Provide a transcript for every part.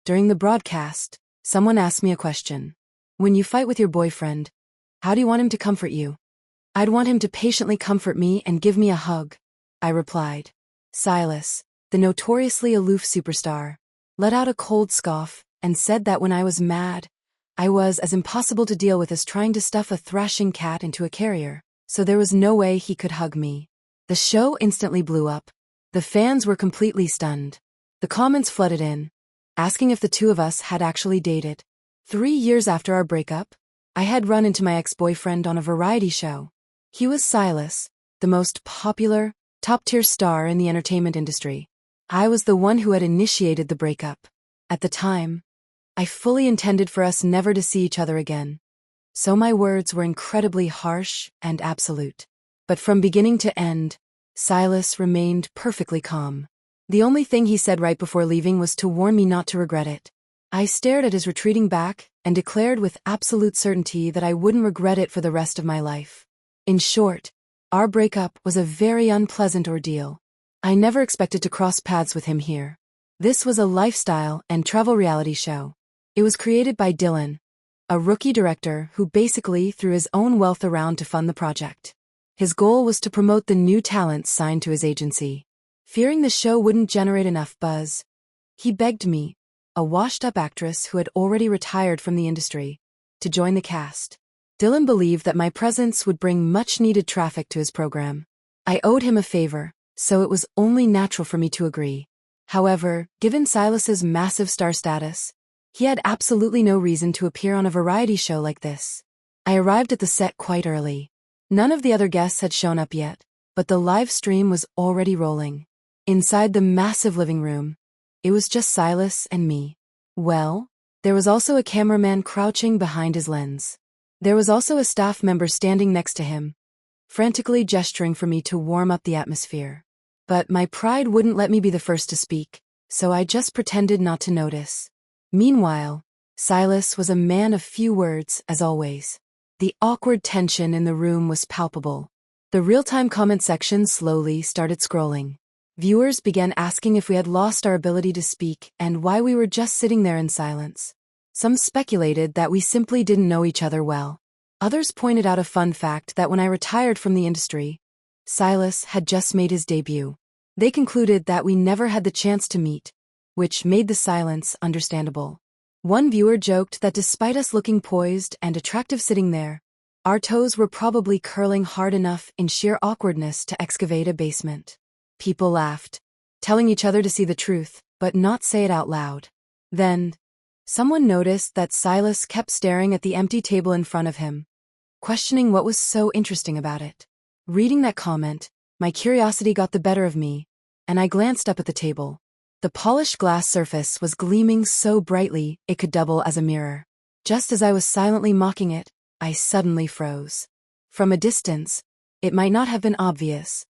During the broadcast, someone asked me a question. When you fight with your boyfriend, how do you want him to comfort you? I'd want him to patiently comfort me and give me a hug, I replied. Silas, the notoriously aloof superstar, let out a cold scoff and said that when I was mad, I was as impossible to deal with as trying to stuff a thrashing cat into a carrier, so there was no way he could hug me. The show instantly blew up. The fans were completely stunned. The comments flooded in, asking if the two of us had actually dated. 3 years after our breakup, I had run into my ex-boyfriend on a variety show. He was Silas, the most popular, top-tier star in the entertainment industry. I was the one who had initiated the breakup. At the time, I fully intended for us never to see each other again. So my words were incredibly harsh and absolute. But from beginning to end, Silas remained perfectly calm. The only thing he said right before leaving was to warn me not to regret it. I stared at his retreating back and declared with absolute certainty that I wouldn't regret it for the rest of my life. In short, our breakup was a very unpleasant ordeal. I never expected to cross paths with him here. This was a lifestyle and travel reality show. It was created by Dylan, a rookie director who basically threw his own wealth around to fund the project. His goal was to promote the new talents signed to his agency. Fearing the show wouldn't generate enough buzz, he begged me, a washed-up actress who had already retired from the industry, to join the cast. Dylan believed that my presence would bring much-needed traffic to his program. I owed him a favor, so it was only natural for me to agree. However, given Silas's massive star status, he had absolutely no reason to appear on a variety show like this. I arrived at the set quite early. None of the other guests had shown up yet, but the live stream was already rolling. Inside the massive living room, it was just Silas and me. Well, there was also a cameraman crouching behind his lens. There was also a staff member standing next to him, frantically gesturing for me to warm up the atmosphere. But my pride wouldn't let me be the first to speak, so I just pretended not to notice. Meanwhile, Silas was a man of few words, as always. The awkward tension in the room was palpable. The real-time comment section slowly started scrolling. Viewers began asking if we had lost our ability to speak and why we were just sitting there in silence. Some speculated that we simply didn't know each other well. Others pointed out a fun fact that when I retired from the industry, Silas had just made his debut. They concluded that we never had the chance to meet, which made the silence understandable. One viewer joked that despite us looking poised and attractive sitting there, our toes were probably curling hard enough in sheer awkwardness to excavate a basement. People laughed, telling each other to see the truth, but not say it out loud. Then, someone noticed that Silas kept staring at the empty table in front of him, questioning what was so interesting about it. Reading that comment, my curiosity got the better of me, and I glanced up at the table. The polished glass surface was gleaming so brightly it could double as a mirror. Just as I was silently mocking it, I suddenly froze. From a distance, it might not have been obvious,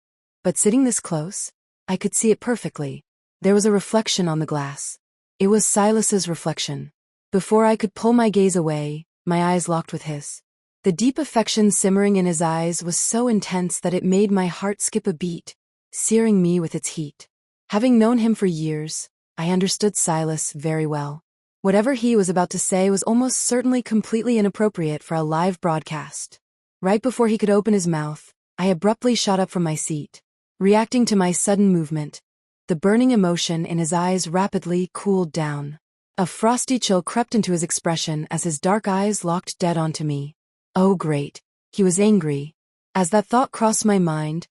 but sitting this close, I could see it perfectly. There was a reflection on the glass. It was Silas's reflection. Before I could pull my gaze away, my eyes locked with his. The deep affection simmering in his eyes was so intense that it made my heart skip a beat, searing me with its heat. Having known him for years, I understood Silas very well. Whatever he was about to say was almost certainly completely inappropriate for a live broadcast. Right before he could open his mouth, I abruptly shot up from my seat. Reacting to my sudden movement, the burning emotion in his eyes rapidly cooled down. A frosty chill crept into his expression as his dark eyes locked dead onto me. Oh great, he was angry. As that thought crossed my mind,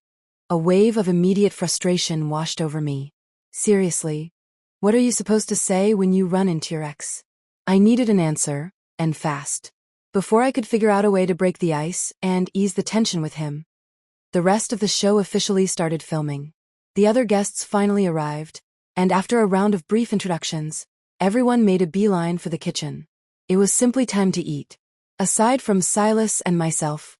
a wave of immediate frustration washed over me. Seriously, what are you supposed to say when you run into your ex? I needed an answer, and fast. Before I could figure out a way to break the ice and ease the tension with him, the rest of the show officially started filming. The other guests finally arrived, and after a round of brief introductions, everyone made a beeline for the kitchen. It was simply time to eat. Aside from Silas and myself,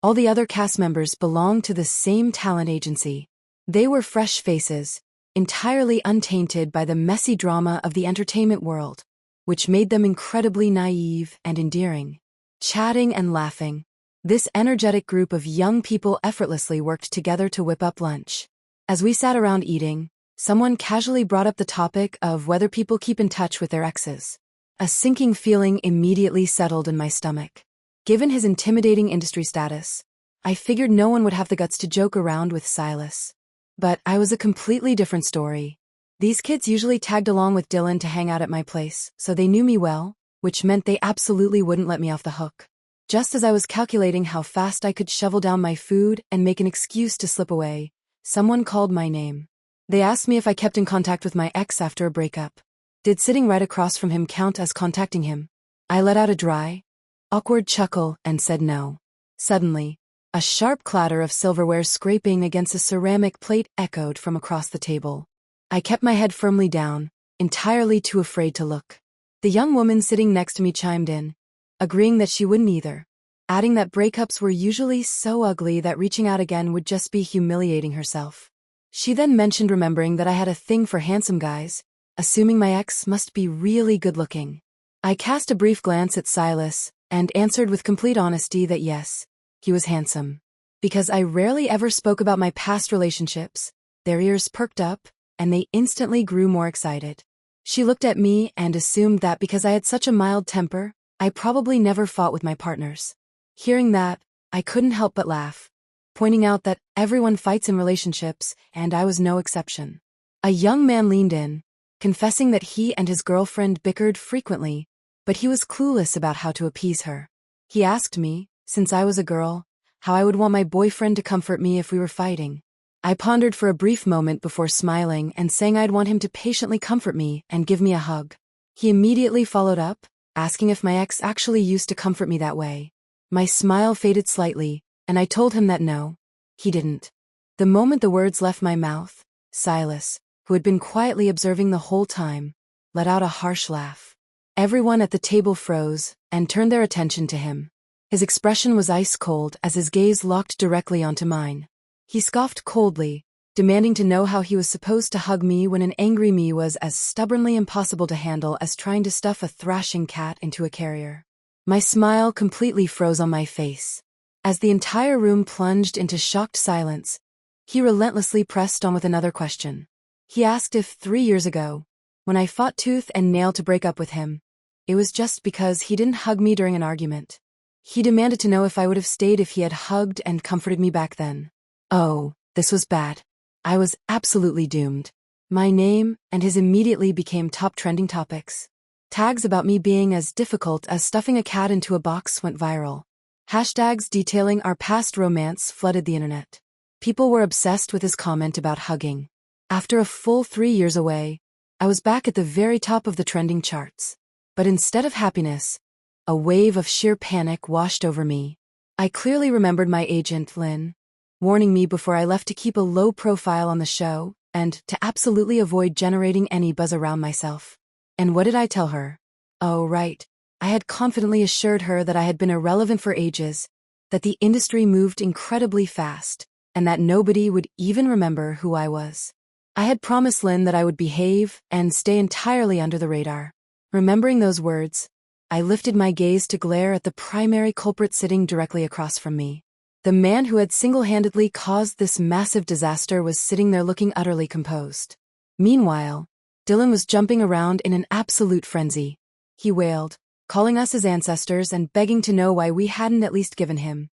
all the other cast members belonged to the same talent agency. They were fresh faces, entirely untainted by the messy drama of the entertainment world, which made them incredibly naive and endearing. Chatting and laughing, this energetic group of young people effortlessly worked together to whip up lunch. As we sat around eating, Someone casually brought up the topic of whether people keep in touch with their exes. A sinking feeling immediately settled in my stomach. Given his intimidating industry status, I figured no one would have the guts to joke around with Silas. But I was a completely different story. These kids usually tagged along with Dylan to hang out at my place, so they knew me well, which meant they absolutely wouldn't let me off the hook. Just as I was calculating how fast I could shovel down my food and make an excuse to slip away, someone called my name. They asked me if I kept in contact with my ex after a breakup. Did sitting right across from him count as contacting him? I let out a dry, awkward chuckle and said no. Suddenly, a sharp clatter of silverware scraping against a ceramic plate echoed from across the table. I kept my head firmly down, entirely too afraid to look. The young woman sitting next to me chimed in, agreeing that she wouldn't either, adding that breakups were usually so ugly that reaching out again would just be humiliating herself. She then mentioned remembering that I had a thing for handsome guys, assuming my ex must be really good-looking. I cast a brief glance at Silas and answered with complete honesty that yes, he was handsome. Because I rarely ever spoke about my past relationships, their ears perked up, and they instantly grew more excited. She looked at me and assumed that because I had such a mild temper, I probably never fought with my partners. Hearing that, I couldn't help but laugh, pointing out that everyone fights in relationships, and I was no exception. A young man leaned in, confessing that he and his girlfriend bickered frequently, but he was clueless about how to appease her. He asked me, since I was a girl, how I would want my boyfriend to comfort me if we were fighting. I pondered for a brief moment before smiling and saying I'd want him to patiently comfort me and give me a hug. He immediately followed up, asking if my ex actually used to comfort me that way. My smile faded slightly, and I told him that no, he didn't. The moment the words left my mouth, Silas, who had been quietly observing the whole time, let out a harsh laugh. Everyone at the table froze and turned their attention to him. His expression was ice cold as his gaze locked directly onto mine. He scoffed coldly, demanding to know how he was supposed to hug me when an angry me was as stubbornly impossible to handle as trying to stuff a thrashing cat into a carrier. My smile completely froze on my face. As the entire room plunged into shocked silence, he relentlessly pressed on with another question. He asked if 3 years ago, when I fought tooth and nail to break up with him, it was just because he didn't hug me during an argument. He demanded to know if I would have stayed if he had hugged and comforted me back then. Oh, this was bad. I was absolutely doomed. My name and his immediately became top trending topics. Tags about me being as difficult as stuffing a cat into a box went viral. Hashtags detailing our past romance flooded the internet. People were obsessed with his comment about hugging. After a full 3 years away, I was back at the very top of the trending charts. But instead of happiness, a wave of sheer panic washed over me. I clearly remembered my agent, Lynn, warning me before I left to keep a low profile on the show and to absolutely avoid generating any buzz around myself. And what did I tell her? Oh, right. I had confidently assured her that I had been irrelevant for ages, that the industry moved incredibly fast, and that nobody would even remember who I was. I had promised Lynn that I would behave and stay entirely under the radar. Remembering those words, I lifted my gaze to glare at the primary culprit sitting directly across from me. The man who had single-handedly caused this massive disaster was sitting there looking utterly composed. Meanwhile, Dylan was jumping around in an absolute frenzy. He wailed, calling us his ancestors and begging to know why we hadn't at least given him,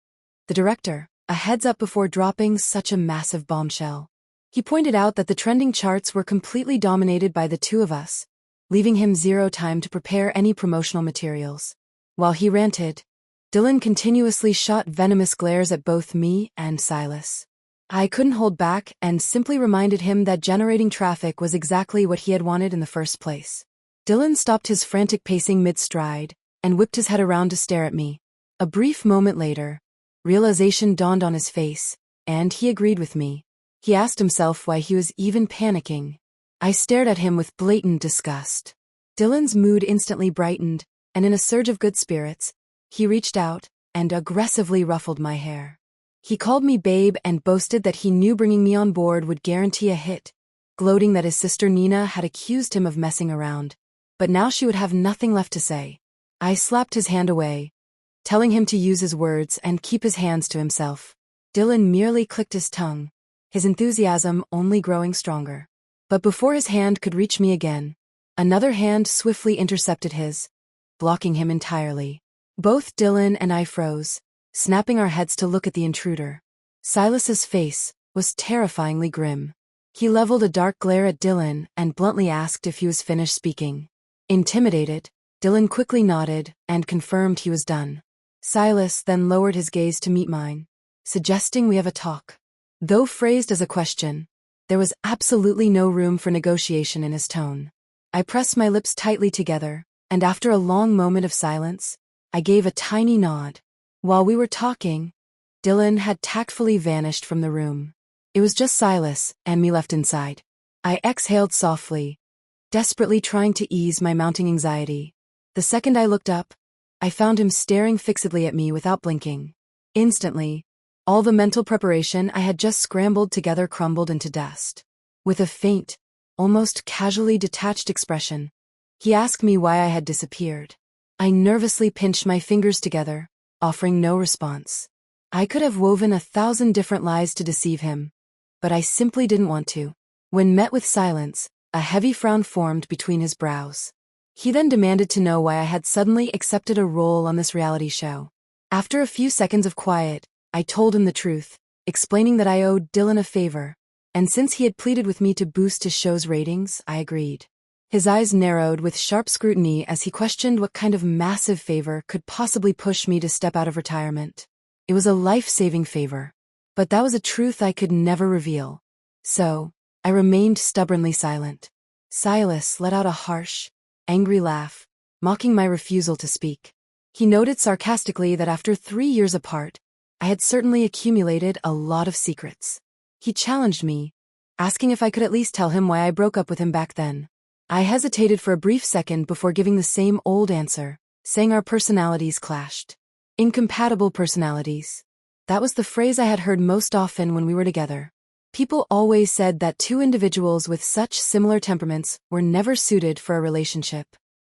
the director, a heads up before dropping such a massive bombshell. He pointed out that the trending charts were completely dominated by the two of us, leaving him zero time to prepare any promotional materials. While he ranted, Dylan continuously shot venomous glares at both me and Silas. I couldn't hold back and simply reminded him that generating traffic was exactly what he had wanted in the first place. Dylan stopped his frantic pacing mid-stride and whipped his head around to stare at me. A brief moment later, realization dawned on his face, and he agreed with me. He asked himself why he was even panicking. I stared at him with blatant disgust. Dylan's mood instantly brightened, and in a surge of good spirits, he reached out and aggressively ruffled my hair. He called me babe and boasted that he knew bringing me on board would guarantee a hit, gloating that his sister Nina had accused him of messing around, but now she would have nothing left to say. I slapped his hand away, telling him to use his words and keep his hands to himself. Dylan merely clicked his tongue, his enthusiasm only growing stronger. But before his hand could reach me again, another hand swiftly intercepted his, blocking him entirely. Both Dylan and I froze, snapping our heads to look at the intruder. Silas's face was terrifyingly grim. He leveled a dark glare at Dylan and bluntly asked if he was finished speaking. Intimidated, Dylan quickly nodded and confirmed he was done. Silas then lowered his gaze to meet mine, suggesting we have a talk. Though phrased as a question, there was absolutely no room for negotiation in his tone. I pressed my lips tightly together, and after a long moment of silence, I gave a tiny nod. While we were talking, Dylan had tactfully vanished from the room. It was just Silas and me left inside. I exhaled softly, desperately trying to ease my mounting anxiety. The second I looked up, I found him staring fixedly at me without blinking. Instantly, all the mental preparation I had just scrambled together crumbled into dust. With a faint, almost casually detached expression, he asked me why I had disappeared. I nervously pinched my fingers together, offering no response. I could have woven 1,000 different lies to deceive him, but I simply didn't want to. When met with silence, a heavy frown formed between his brows. He then demanded to know why I had suddenly accepted a role on this reality show. After a few seconds of quiet, I told him the truth, explaining that I owed Dylan a favor, and since he had pleaded with me to boost his show's ratings, I agreed. His eyes narrowed with sharp scrutiny as he questioned what kind of massive favor could possibly push me to step out of retirement. It was a life-saving favor, but that was a truth I could never reveal. So, I remained stubbornly silent. Silas let out a harsh, angry laugh, mocking my refusal to speak. He noted sarcastically that after 3 years apart, I had certainly accumulated a lot of secrets. He challenged me, asking if I could at least tell him why I broke up with him back then. I hesitated for a brief second before giving the same old answer, saying our personalities clashed. Incompatible personalities. That was the phrase I had heard most often when we were together. People always said that two individuals with such similar temperaments were never suited for a relationship.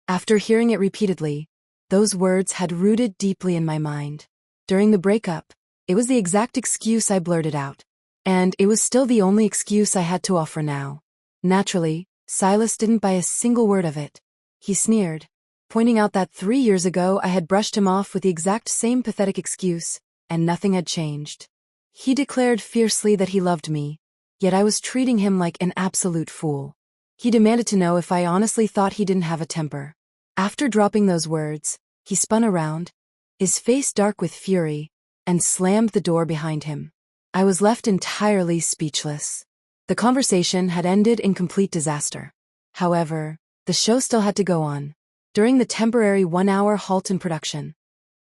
After hearing it repeatedly, those words had rooted deeply in my mind. During the breakup, it was the exact excuse I blurted out. And it was still the only excuse I had to offer now. Naturally, Silas didn't buy a single word of it. He sneered, pointing out that 3 years ago I had brushed him off with the exact same pathetic excuse, and nothing had changed. He declared fiercely that he loved me, yet I was treating him like an absolute fool. He demanded to know if I honestly thought he didn't have a temper. After dropping those words, he spun around, his face dark with fury, and slammed the door behind him. I was left entirely speechless. The conversation had ended in complete disaster. However, the show still had to go on. During the temporary 1-hour halt in production,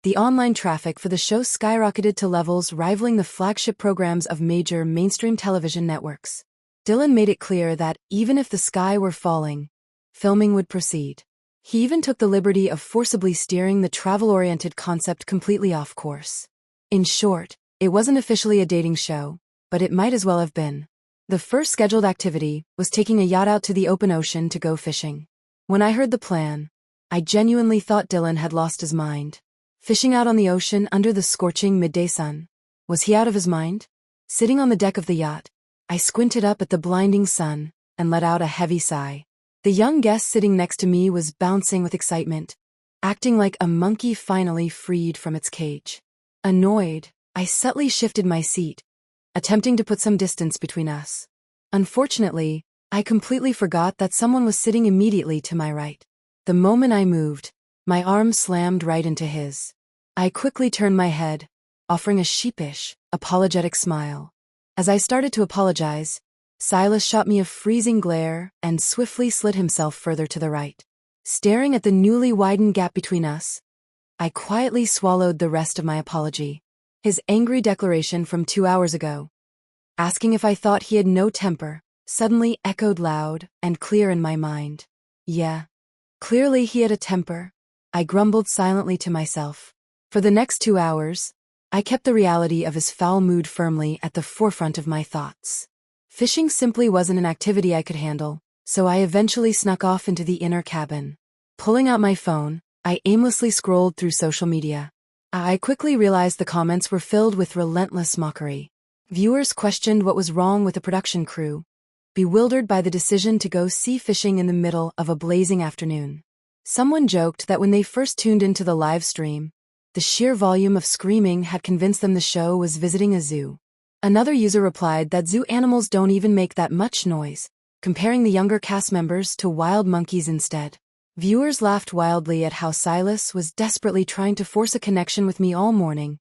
the online traffic for the show skyrocketed to levels rivaling the flagship programs of major mainstream television networks. Dylan made it clear that, even if the sky were falling, filming would proceed. He even took the liberty of forcibly steering the travel-oriented concept completely off course. In short, it wasn't officially a dating show, but it might as well have been. The first scheduled activity was taking a yacht out to the open ocean to go fishing. When I heard the plan, I genuinely thought Dylan had lost his mind. Fishing out on the ocean under the scorching midday sun. Was he out of his mind? Sitting on the deck of the yacht, I squinted up at the blinding sun and let out a heavy sigh. The young guest sitting next to me was bouncing with excitement, acting like a monkey finally freed from its cage. Annoyed, I subtly shifted my seat, attempting to put some distance between us. Unfortunately, I completely forgot that someone was sitting immediately to my right. The moment I moved, my arm slammed right into his. I quickly turned my head, offering a sheepish, apologetic smile. As I started to apologize, Silas shot me a freezing glare and swiftly slid himself further to the right. Staring at the newly widened gap between us, I quietly swallowed the rest of my apology. His angry declaration from 2 hours ago, asking if I thought he had no temper, suddenly echoed loud and clear in my mind. Yeah, clearly he had a temper, I grumbled silently to myself. For the next 2 hours, I kept the reality of his foul mood firmly at the forefront of my thoughts. Fishing simply wasn't an activity I could handle, so I eventually snuck off into the inner cabin. Pulling out my phone, I aimlessly scrolled through social media. I quickly realized the comments were filled with relentless mockery. Viewers questioned what was wrong with the production crew, bewildered by the decision to go sea fishing in the middle of a blazing afternoon. Someone joked that when they first tuned into the live stream, the sheer volume of screaming had convinced them the show was visiting a zoo. Another user replied that zoo animals don't even make that much noise, comparing the younger cast members to wild monkeys instead. Viewers laughed wildly at how Silas was desperately trying to force a connection with me all morning,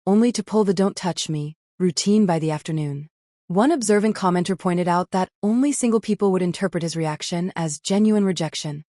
only to pull the "don't touch me" routine by the afternoon. One observant commenter pointed out that only single people would interpret his reaction as genuine rejection.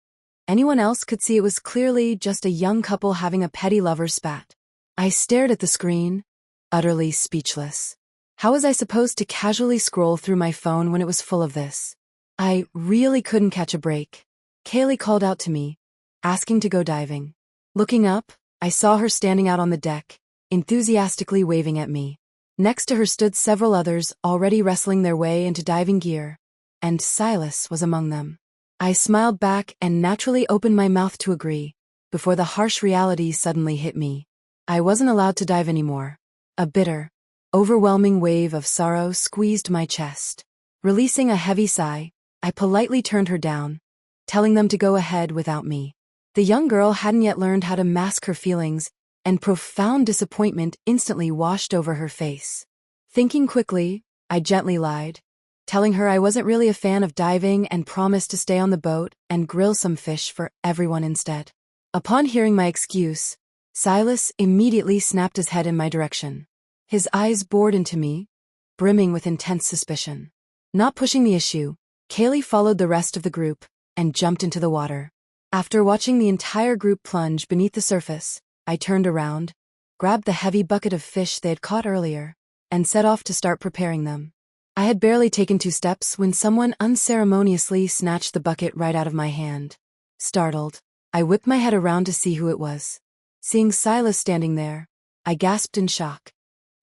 Anyone else could see it was clearly just a young couple having a petty lover's spat. I stared at the screen, utterly speechless. How was I supposed to casually scroll through my phone when it was full of this? I really couldn't catch a break. Kaylee called out to me, asking to go diving. Looking up, I saw her standing out on the deck, enthusiastically waving at me. Next to her stood several others already wrestling their way into diving gear, and Silas was among them. I smiled back and naturally opened my mouth to agree, before the harsh reality suddenly hit me. I wasn't allowed to dive anymore. A bitter, overwhelming wave of sorrow squeezed my chest. Releasing a heavy sigh, I politely turned her down, telling them to go ahead without me. The young girl hadn't yet learned how to mask her feelings, and profound disappointment instantly washed over her face. Thinking quickly, I gently lied, telling her I wasn't really a fan of diving and promised to stay on the boat and grill some fish for everyone instead. Upon hearing my excuse, Silas immediately snapped his head in my direction. His eyes bored into me, brimming with intense suspicion. Not pushing the issue, Kaylee followed the rest of the group and jumped into the water. After watching the entire group plunge beneath the surface, I turned around, grabbed the heavy bucket of fish they had caught earlier, and set off to start preparing them. I had barely taken 2 steps when someone unceremoniously snatched the bucket right out of my hand. Startled, I whipped my head around to see who it was. Seeing Silas standing there, I gasped in shock,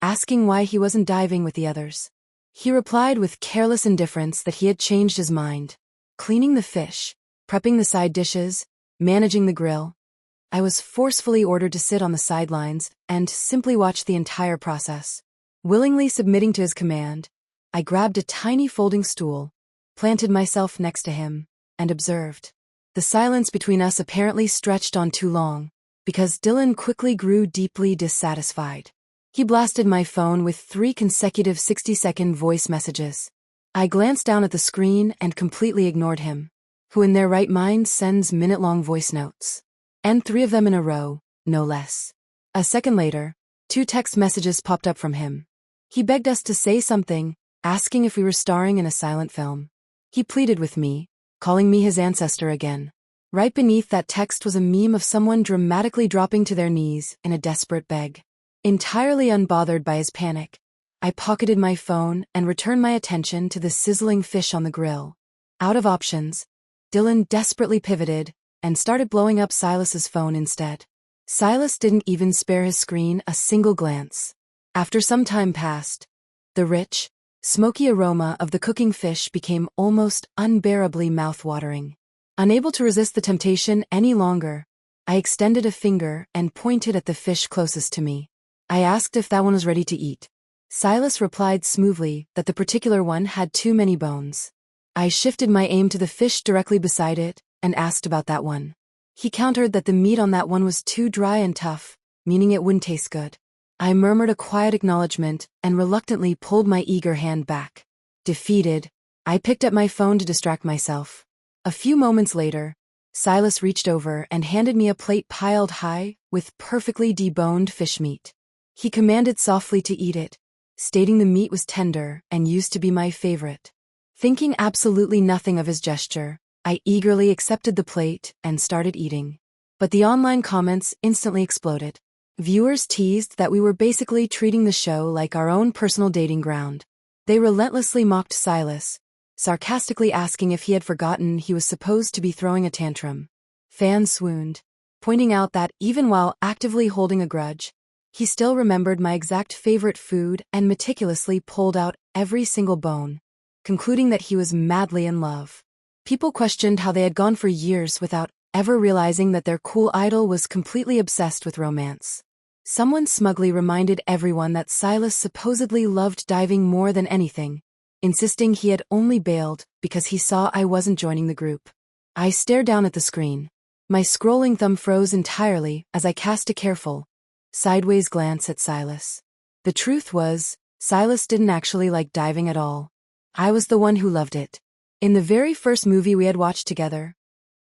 asking why he wasn't diving with the others. He replied with careless indifference that he had changed his mind. Cleaning the fish, prepping the side dishes, managing the grill, I was forcefully ordered to sit on the sidelines and simply watch the entire process. Willingly submitting to his command, I grabbed a tiny folding stool, planted myself next to him, and observed. The silence between us apparently stretched on too long, because Dylan quickly grew deeply dissatisfied. He blasted my phone with 3 consecutive 60-second voice messages. I glanced down at the screen and completely ignored him. Who in their right mind sends minute-long voice notes? And 3 of them in a row, no less. A second later, 2 text messages popped up from him. He begged us to say something, asking if we were starring in a silent film. He pleaded with me, calling me his ancestor again. Right beneath that text was a meme of someone dramatically dropping to their knees in a desperate beg. Entirely unbothered by his panic, I pocketed my phone and returned my attention to the sizzling fish on the grill. Out of options, Dylan desperately pivoted and started blowing up Silas's phone instead. Silas didn't even spare his screen a single glance. After some time passed, the rich, smoky aroma of the cooking fish became almost unbearably mouth-watering. Unable to resist the temptation any longer, I extended a finger and pointed at the fish closest to me. I asked if that one was ready to eat. Silas replied smoothly that the particular one had too many bones. I shifted my aim to the fish directly beside it and asked about that one. He countered that the meat on that one was too dry and tough, meaning it wouldn't taste good. I murmured a quiet acknowledgement and reluctantly pulled my eager hand back. Defeated, I picked up my phone to distract myself. A few moments later, Silas reached over and handed me a plate piled high with perfectly deboned fish meat. He commanded softly to eat it, stating the meat was tender and used to be my favorite. Thinking absolutely nothing of his gesture, I eagerly accepted the plate and started eating. But the online comments instantly exploded. Viewers teased that we were basically treating the show like our own personal dating ground. They relentlessly mocked Silas, sarcastically asking if he had forgotten he was supposed to be throwing a tantrum. Fans swooned, pointing out that even while actively holding a grudge, he still remembered my exact favorite food and meticulously pulled out every single bone, concluding that he was madly in love. People questioned how they had gone for years without ever realizing that their cool idol was completely obsessed with romance. Someone smugly reminded everyone that Silas supposedly loved diving more than anything, insisting he had only bailed because he saw I wasn't joining the group. I stared down at the screen. My scrolling thumb froze entirely as I cast a careful, sideways glance at Silas. The truth was, Silas didn't actually like diving at all. I was the one who loved it. In the very first movie we had watched together,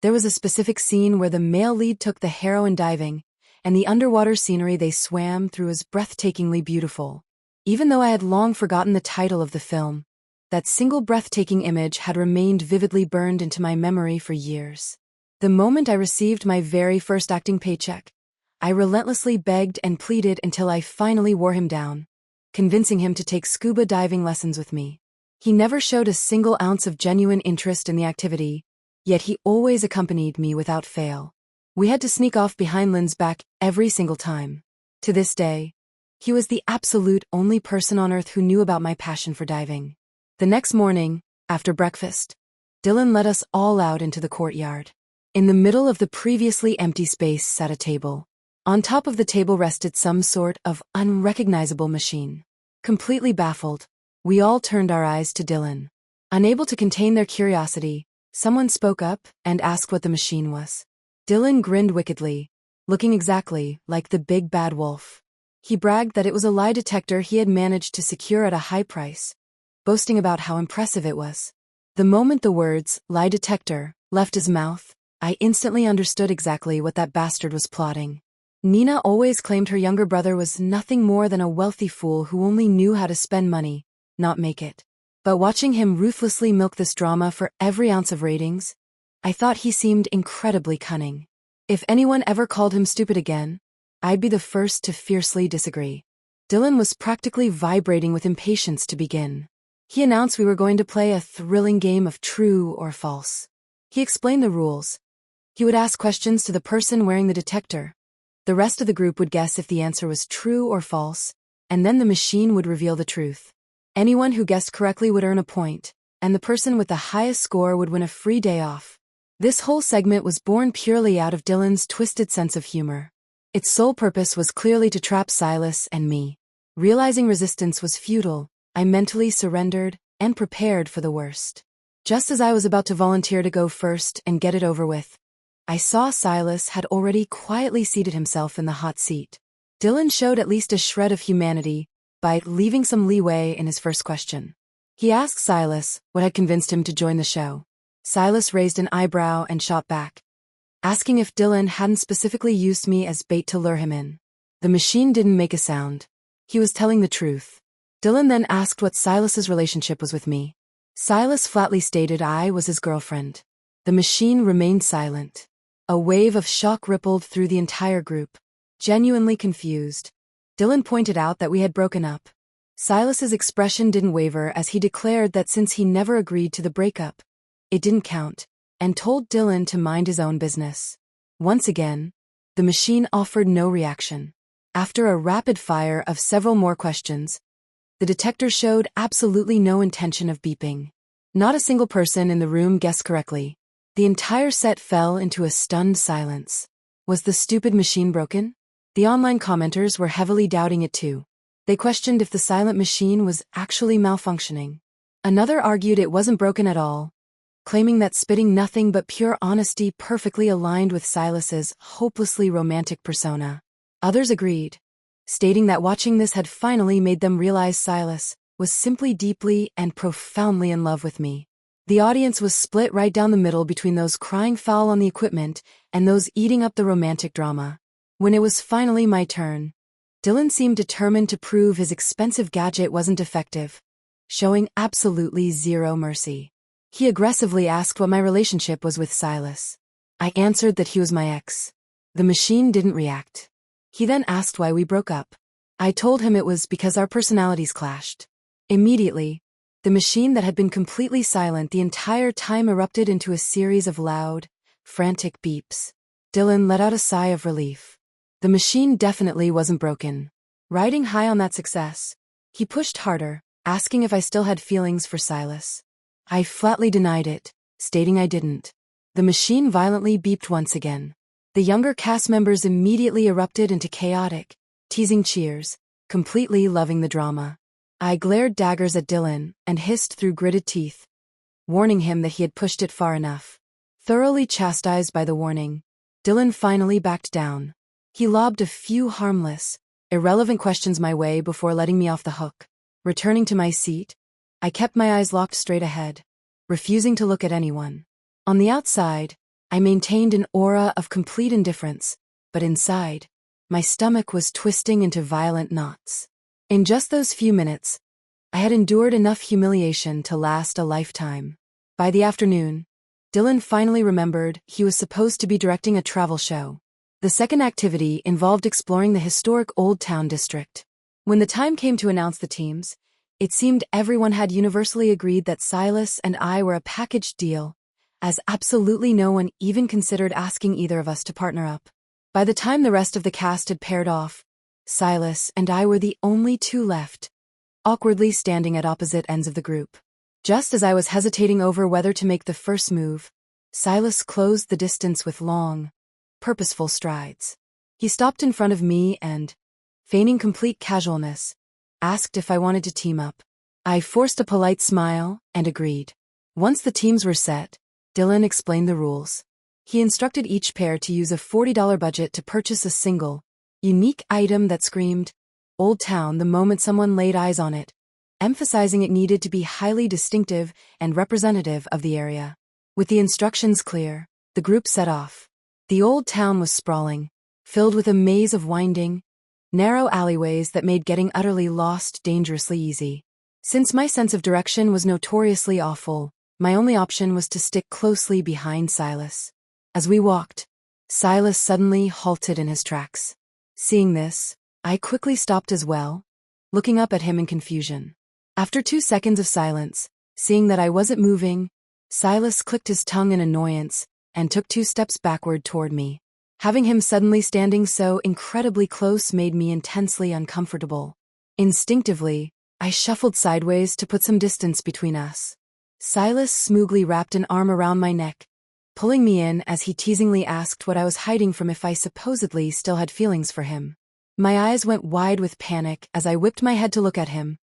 there was a specific scene where the male lead took the heroine diving, and the underwater scenery they swam through was breathtakingly beautiful. Even though I had long forgotten the title of the film, that single breathtaking image had remained vividly burned into my memory for years. The moment I received my very first acting paycheck, I relentlessly begged and pleaded until I finally wore him down, convincing him to take scuba diving lessons with me. He never showed a single ounce of genuine interest in the activity, yet he always accompanied me without fail. We had to sneak off behind Lynn's back every single time. To this day, he was the absolute only person on earth who knew about my passion for diving. The next morning, after breakfast, Dylan led us all out into the courtyard. In the middle of the previously empty space sat a table. On top of the table rested some sort of unrecognizable machine. Completely baffled, we all turned our eyes to Dylan. Unable to contain their curiosity, someone spoke up and asked what the machine was. Dylan grinned wickedly, looking exactly like the big bad wolf. He bragged that it was a lie detector he had managed to secure at a high price, boasting about how impressive it was. The moment the words, lie detector, left his mouth, I instantly understood exactly what that bastard was plotting. Nina always claimed her younger brother was nothing more than a wealthy fool who only knew how to spend money, not make it. But watching him ruthlessly milk this drama for every ounce of ratings, I thought he seemed incredibly cunning. If anyone ever called him stupid again, I'd be the first to fiercely disagree. Dylan was practically vibrating with impatience to begin. He announced we were going to play a thrilling game of true or false. He explained the rules. He would ask questions to the person wearing the detector. The rest of the group would guess if the answer was true or false, and then the machine would reveal the truth. Anyone who guessed correctly would earn a point, and the person with the highest score would win a free day off. This whole segment was born purely out of Dylan's twisted sense of humor. Its sole purpose was clearly to trap Silas and me. Realizing resistance was futile, I mentally surrendered and prepared for the worst. Just as I was about to volunteer to go first and get it over with, I saw Silas had already quietly seated himself in the hot seat. Dylan showed at least a shred of humanity by leaving some leeway in his first question. He asked Silas what had convinced him to join the show. Silas raised an eyebrow and shot back, asking if Dylan hadn't specifically used me as bait to lure him in. The machine didn't make a sound. He was telling the truth. Dylan then asked what Silas's relationship was with me. Silas flatly stated I was his girlfriend. The machine remained silent. A wave of shock rippled through the entire group. Genuinely confused, Dylan pointed out that we had broken up. Silas's expression didn't waver as he declared that since he never agreed to the breakup, it didn't count, and told Dylan to mind his own business. Once again, the machine offered no reaction. After a rapid fire of several more questions, the detector showed absolutely no intention of beeping. Not a single person in the room guessed correctly. The entire set fell into a stunned silence. Was the stupid machine broken? The online commenters were heavily doubting it too. They questioned if the silent machine was actually malfunctioning. Another argued it wasn't broken at all, claiming that spitting nothing but pure honesty perfectly aligned with Silas's hopelessly romantic persona. Others agreed, stating that watching this had finally made them realize Silas was simply deeply and profoundly in love with me. The audience was split right down the middle between those crying foul on the equipment and those eating up the romantic drama. When it was finally my turn, Dylan seemed determined to prove his expensive gadget wasn't effective, showing absolutely zero mercy. He aggressively asked what my relationship was with Silas. I answered that he was my ex. The machine didn't react. He then asked why we broke up. I told him it was because our personalities clashed. Immediately, the machine that had been completely silent the entire time erupted into a series of loud, frantic beeps. Dylan let out a sigh of relief. The machine definitely wasn't broken. Riding high on that success, he pushed harder, asking if I still had feelings for Silas. I flatly denied it, stating I didn't. The machine violently beeped once again. The younger cast members immediately erupted into chaotic, teasing cheers, completely loving the drama. I glared daggers at Dylan and hissed through gritted teeth, warning him that he had pushed it far enough. Thoroughly chastised by the warning, Dylan finally backed down. He lobbed a few harmless, irrelevant questions my way before letting me off the hook. Returning to my seat, I kept my eyes locked straight ahead, refusing to look at anyone. On the outside, I maintained an aura of complete indifference, but inside, my stomach was twisting into violent knots. In just those few minutes, I had endured enough humiliation to last a lifetime. By the afternoon, Dylan finally remembered he was supposed to be directing a travel show. The second activity involved exploring the historic Old Town district. When the time came to announce the teams, it seemed everyone had universally agreed that Silas and I were a package deal, as absolutely no one even considered asking either of us to partner up. By the time the rest of the cast had paired off, Silas and I were the only two left, awkwardly standing at opposite ends of the group. Just as I was hesitating over whether to make the first move, Silas closed the distance with long, purposeful strides. He stopped in front of me and, feigning complete casualness, asked if I wanted to team up. I forced a polite smile and agreed. Once the teams were set, Dylan explained the rules. He instructed each pair to use a $40 budget to purchase a single, unique item that screamed Old Town the moment someone laid eyes on it, emphasizing it needed to be highly distinctive and representative of the area. With the instructions clear, the group set off. The Old Town was sprawling, filled with a maze of winding, narrow alleyways that made getting utterly lost dangerously easy. Since my sense of direction was notoriously awful, my only option was to stick closely behind Silas. As we walked, Silas suddenly halted in his tracks. Seeing this, I quickly stopped as well, looking up at him in confusion. After 2 seconds of silence, seeing that I wasn't moving, Silas clicked his tongue in annoyance and took 2 steps backward toward me. Having him suddenly standing so incredibly close made me intensely uncomfortable. Instinctively, I shuffled sideways to put some distance between us. Silas smoothly wrapped an arm around my neck, pulling me in as he teasingly asked what I was hiding from if I supposedly still had feelings for him. My eyes went wide with panic as I whipped my head to look at him,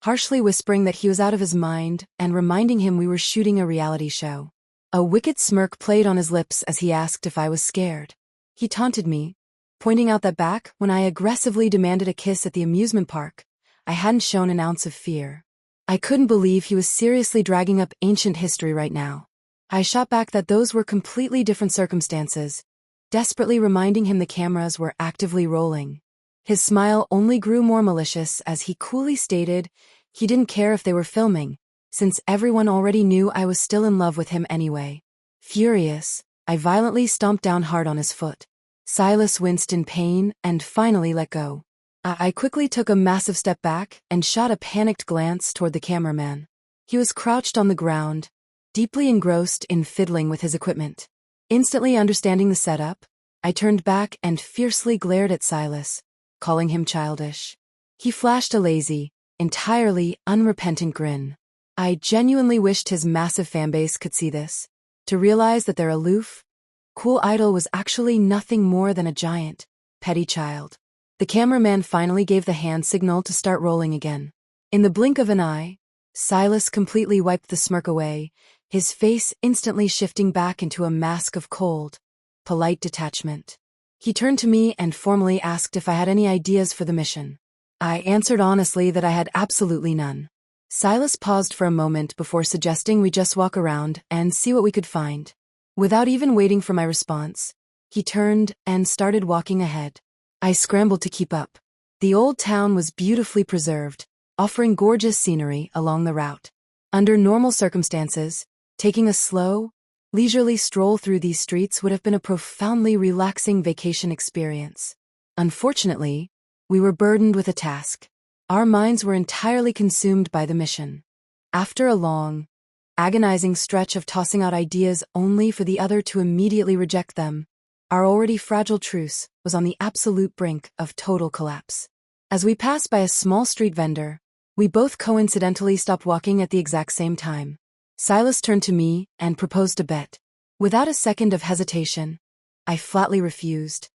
harshly whispering that he was out of his mind and reminding him we were shooting a reality show. A wicked smirk played on his lips as he asked if I was scared. He taunted me, pointing out that back when I aggressively demanded a kiss at the amusement park, I hadn't shown an ounce of fear. I couldn't believe he was seriously dragging up ancient history right now. I shot back that those were completely different circumstances, desperately reminding him the cameras were actively rolling. His smile only grew more malicious as he coolly stated he didn't care if they were filming, since everyone already knew I was still in love with him anyway. Furious, I violently stomped down hard on his foot. Silas winced in pain and finally let go. I quickly took a massive step back and shot a panicked glance toward the cameraman. He was crouched on the ground, deeply engrossed in fiddling with his equipment. Instantly understanding the setup, I turned back and fiercely glared at Silas, calling him childish. He flashed a lazy, entirely unrepentant grin. I genuinely wished his massive fanbase could see this, to realize that their aloof, cool idol was actually nothing more than a giant, petty child. The cameraman finally gave the hand signal to start rolling again. In the blink of an eye, Silas completely wiped the smirk away, his face instantly shifting back into a mask of cold, polite detachment. He turned to me and formally asked if I had any ideas for the mission. I answered honestly that I had absolutely none. Silas paused for a moment before suggesting we just walk around and see what we could find. Without even waiting for my response, he turned and started walking ahead. I scrambled to keep up. The Old Town was beautifully preserved, offering gorgeous scenery along the route. Under normal circumstances, taking a slow, leisurely stroll through these streets would have been a profoundly relaxing vacation experience. Unfortunately, we were burdened with a task. Our minds were entirely consumed by the mission. After a long, agonizing stretch of tossing out ideas only for the other to immediately reject them, our already fragile truce was on the absolute brink of total collapse. As we passed by a small street vendor, we both coincidentally stopped walking at the exact same time. Silas turned to me and proposed a bet. Without a second of hesitation, I flatly refused,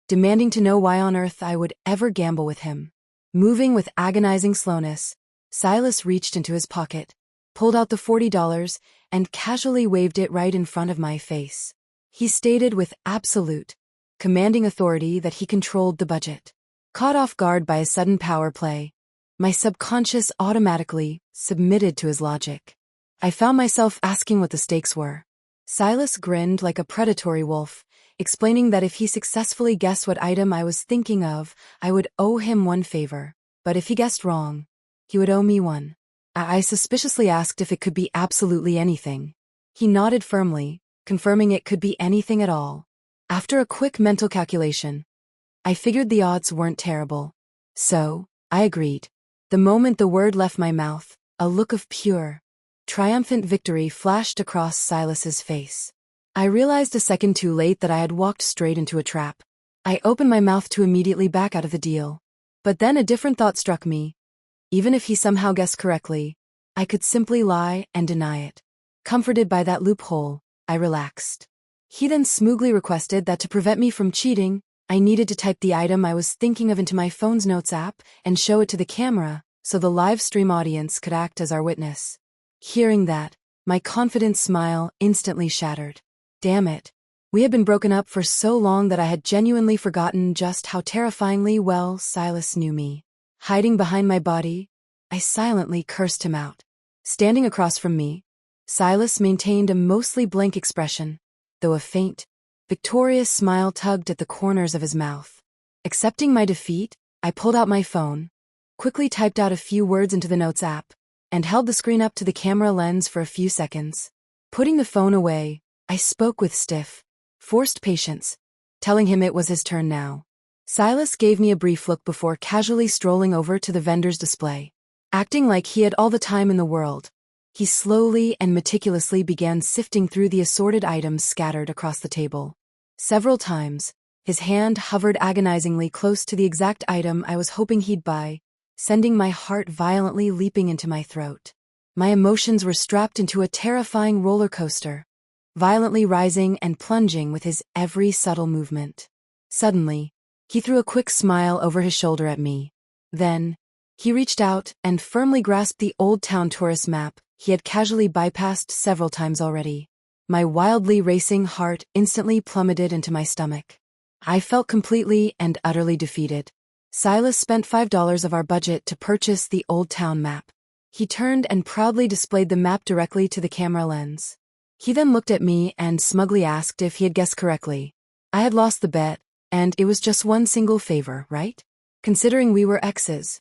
demanding to know why on earth I would ever gamble with him. Moving with agonizing slowness, Silas reached into his pocket, pulled out the $40, and casually waved it right in front of my face. He stated with absolute, commanding authority that he controlled the budget. Caught off guard by his sudden power play, my subconscious automatically submitted to his logic. I found myself asking what the stakes were. Silas grinned like a predatory wolf, explaining that if he successfully guessed what item I was thinking of, I would owe him one favor, but if he guessed wrong, he would owe me one. I suspiciously asked if it could be absolutely anything. He nodded firmly, confirming it could be anything at all. After a quick mental calculation, I figured the odds weren't terrible. So, I agreed. The moment the word left my mouth, a look of pure, triumphant victory flashed across Silas's face. I realized a second too late that I had walked straight into a trap. I opened my mouth to immediately back out of the deal. But then a different thought struck me. Even if he somehow guessed correctly, I could simply lie and deny it. Comforted by that loophole, I relaxed. He then smoothly requested that to prevent me from cheating, I needed to type the item I was thinking of into my phone's notes app and show it to the camera so the live stream audience could act as our witness. Hearing that, my confident smile instantly shattered. Damn it. We had been broken up for so long that I had genuinely forgotten just how terrifyingly well Silas knew me. Hiding behind my body, I silently cursed him out. Standing across from me, Silas maintained a mostly blank expression, though a faint, victorious smile tugged at the corners of his mouth. Accepting my defeat, I pulled out my phone, quickly typed out a few words into the Notes app, and held the screen up to the camera lens for a few seconds. Putting the phone away, I spoke with stiff, forced patience, telling him it was his turn now. Silas gave me a brief look before casually strolling over to the vendor's display. Acting like he had all the time in the world, he slowly and meticulously began sifting through the assorted items scattered across the table. Several times, his hand hovered agonizingly close to the exact item I was hoping he'd buy, sending my heart violently leaping into my throat. My emotions were strapped into a terrifying roller coaster, violently rising and plunging with his every subtle movement. Suddenly, he threw a quick smile over his shoulder at me. Then, he reached out and firmly grasped the Old Town tourist map he had casually bypassed several times already. My wildly racing heart instantly plummeted into my stomach. I felt completely and utterly defeated. Silas spent $5 of our budget to purchase the Old Town map. He turned and proudly displayed the map directly to the camera lens. He then looked at me and smugly asked if he had guessed correctly. I had lost the bet, and it was just one single favor, right? Considering we were exes.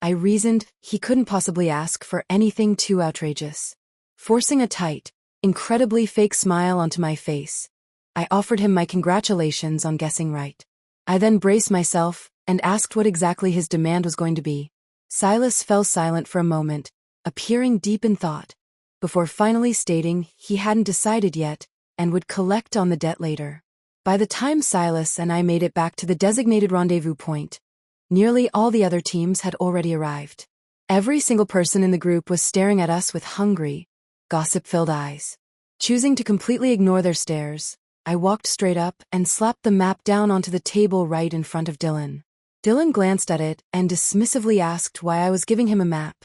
I reasoned he couldn't possibly ask for anything too outrageous. Forcing a tight, incredibly fake smile onto my face, I offered him my congratulations on guessing right. I then braced myself and asked what exactly his demand was going to be. Silas fell silent for a moment, appearing deep in thought, before finally stating he hadn't decided yet and would collect on the debt later. By the time Silas and I made it back to the designated rendezvous point, nearly all the other teams had already arrived. Every single person in the group was staring at us with hungry, gossip-filled eyes. Choosing to completely ignore their stares, I walked straight up and slapped the map down onto the table right in front of Dylan. Dylan glanced at it and dismissively asked why I was giving him a map,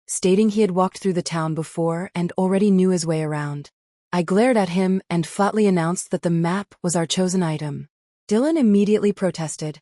stating he had walked through the town before and already knew his way around. I glared at him and flatly announced that the map was our chosen item. Dylan immediately protested,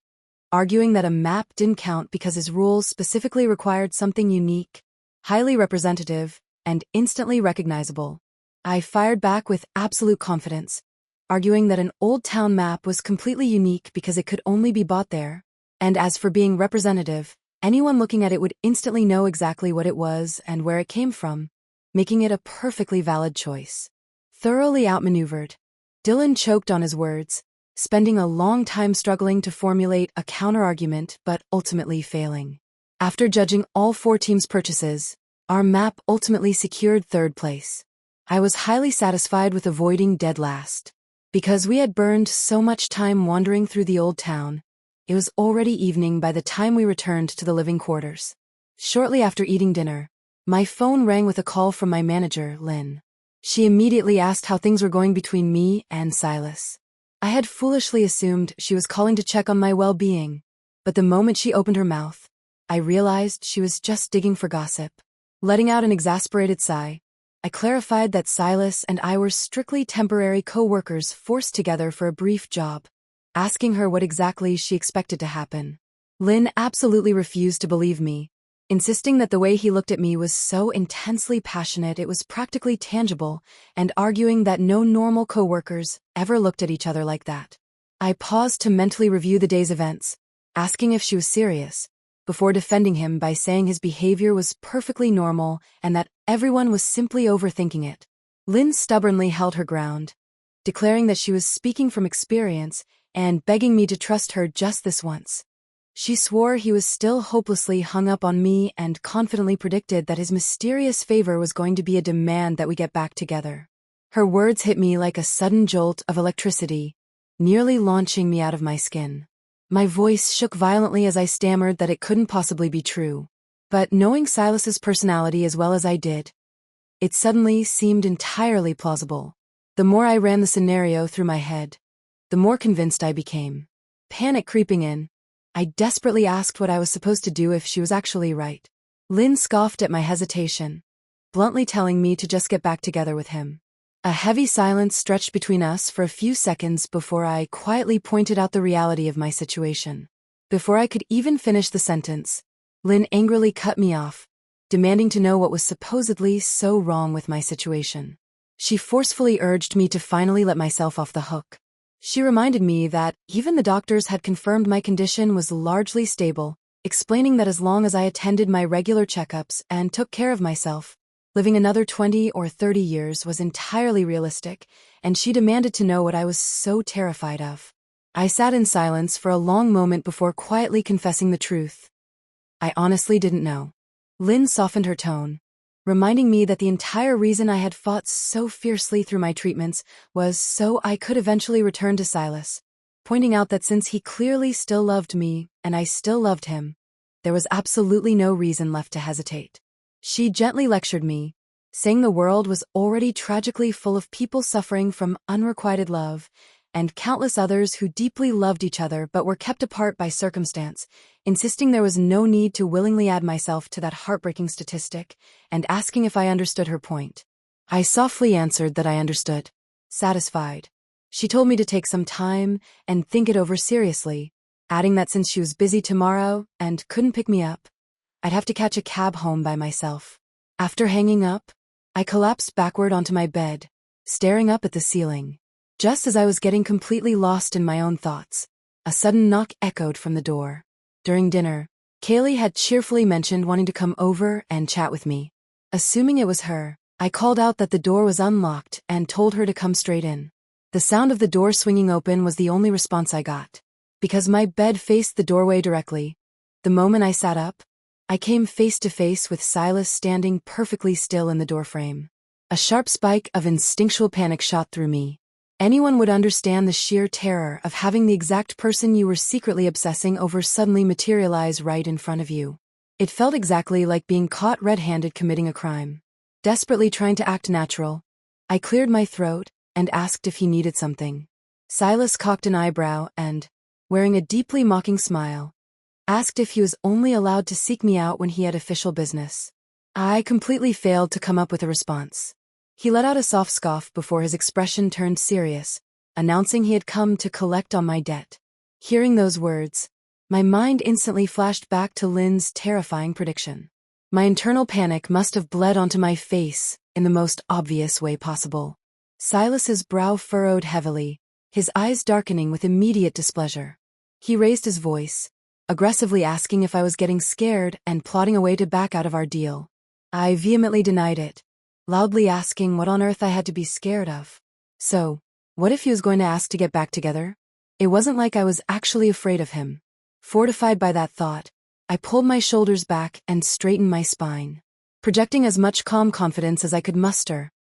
arguing that a map didn't count because his rules specifically required something unique, highly representative, and instantly recognizable. I fired back with absolute confidence, arguing that an Old Town map was completely unique because it could only be bought there, and as for being representative, anyone looking at it would instantly know exactly what it was and where it came from, making it a perfectly valid choice. Thoroughly outmaneuvered, Dylan choked on his words, spending a long time struggling to formulate a counter-argument but ultimately failing. After judging all four teams' purchases, our map ultimately secured third place. I was highly satisfied with avoiding dead last. Because we had burned so much time wandering through the Old Town, it was already evening by the time we returned to the living quarters. Shortly after eating dinner, my phone rang with a call from my manager, Lynn. She immediately asked how things were going between me and Silas. I had foolishly assumed she was calling to check on my well-being, but the moment she opened her mouth, I realized she was just digging for gossip. Letting out an exasperated sigh, I clarified that Silas and I were strictly temporary co-workers forced together for a brief job, asking her what exactly she expected to happen. Lynn absolutely refused to believe me, insisting that the way he looked at me was so intensely passionate it was practically tangible, and arguing that no normal co-workers ever looked at each other like that. I paused to mentally review the day's events, asking if she was serious, before defending him by saying his behavior was perfectly normal and that everyone was simply overthinking it. Lynn stubbornly held her ground, declaring that she was speaking from experience and begging me to trust her just this once. She swore he was still hopelessly hung up on me and confidently predicted that his mysterious favor was going to be a demand that we get back together. Her words hit me like a sudden jolt of electricity, nearly launching me out of my skin. My voice shook violently as I stammered that it couldn't possibly be true. But knowing Silas's personality as well as I did, it suddenly seemed entirely plausible. The more I ran the scenario through my head, the more convinced I became. Panic creeping in, I desperately asked what I was supposed to do if she was actually right. Lynn scoffed at my hesitation, bluntly telling me to just get back together with him. A heavy silence stretched between us for a few seconds before I quietly pointed out the reality of my situation. Before I could even finish the sentence, Lynn angrily cut me off, demanding to know what was supposedly so wrong with my situation. She forcefully urged me to finally let myself off the hook. She reminded me that even the doctors had confirmed my condition was largely stable, explaining that as long as I attended my regular checkups and took care of myself, living another 20 or 30 years was entirely realistic, and she demanded to know what I was so terrified of. I sat in silence for a long moment before quietly confessing the truth. I honestly didn't know. Lynn softened her tone, reminding me that the entire reason I had fought so fiercely through my treatments was so I could eventually return to Silas, pointing out that since he clearly still loved me and I still loved him, there was absolutely no reason left to hesitate. She gently lectured me, saying the world was already tragically full of people suffering from unrequited love, and countless others who deeply loved each other but were kept apart by circumstance, insisting there was no need to willingly add myself to that heartbreaking statistic, and asking if I understood her point. I softly answered that I understood, satisfied. She told me to take some time and think it over seriously, adding that since she was busy tomorrow and couldn't pick me up, I'd have to catch a cab home by myself. After hanging up, I collapsed backward onto my bed, staring up at the ceiling. Just as I was getting completely lost in my own thoughts, a sudden knock echoed from the door. During dinner, Kaylee had cheerfully mentioned wanting to come over and chat with me. Assuming it was her, I called out that the door was unlocked and told her to come straight in. The sound of the door swinging open was the only response I got. Because my bed faced the doorway directly, the moment I sat up, I came face to face with Silas standing perfectly still in the doorframe. A sharp spike of instinctual panic shot through me. Anyone would understand the sheer terror of having the exact person you were secretly obsessing over suddenly materialize right in front of you. It felt exactly like being caught red-handed committing a crime. Desperately trying to act natural, I cleared my throat and asked if he needed something. Silas cocked an eyebrow and, wearing a deeply mocking smile, asked if he was only allowed to seek me out when he had official business. I completely failed to come up with a response. He let out a soft scoff before his expression turned serious, announcing he had come to collect on my debt. Hearing those words, my mind instantly flashed back to Lynn's terrifying prediction. My internal panic must have bled onto my face in the most obvious way possible. Silas's brow furrowed heavily, his eyes darkening with immediate displeasure. He raised his voice, aggressively asking if I was getting scared and plotting a way to back out of our deal. I vehemently denied it, loudly asking what on earth I had to be scared of. So, what if he was going to ask to get back together? It wasn't like I was actually afraid of him. Fortified by that thought, I pulled my shoulders back and straightened my spine. Projecting as much calm confidence as I could muster,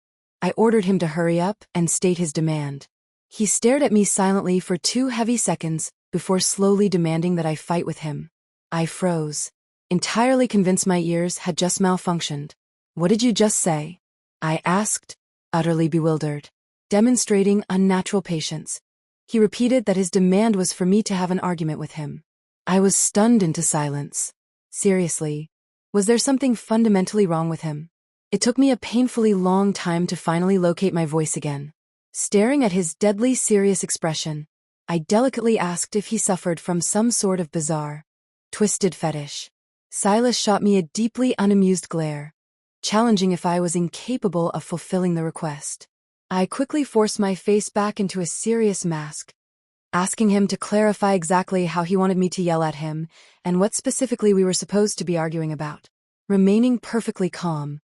I ordered him to hurry up and state his demand. He stared at me silently for 2 heavy seconds before slowly demanding that I fight with him. I froze, entirely convinced my ears had just malfunctioned. "What did you just say?" I asked, utterly bewildered. Demonstrating unnatural patience, he repeated that his demand was for me to have an argument with him. I was stunned into silence. Seriously, was there something fundamentally wrong with him? It took me a painfully long time to finally locate my voice again. Staring at his deadly serious expression, I delicately asked if he suffered from some sort of bizarre, twisted fetish. Silas shot me a deeply unamused glare, challenging if I was incapable of fulfilling the request. I quickly forced my face back into a serious mask, asking him to clarify exactly how he wanted me to yell at him and what specifically we were supposed to be arguing about. Remaining perfectly calm,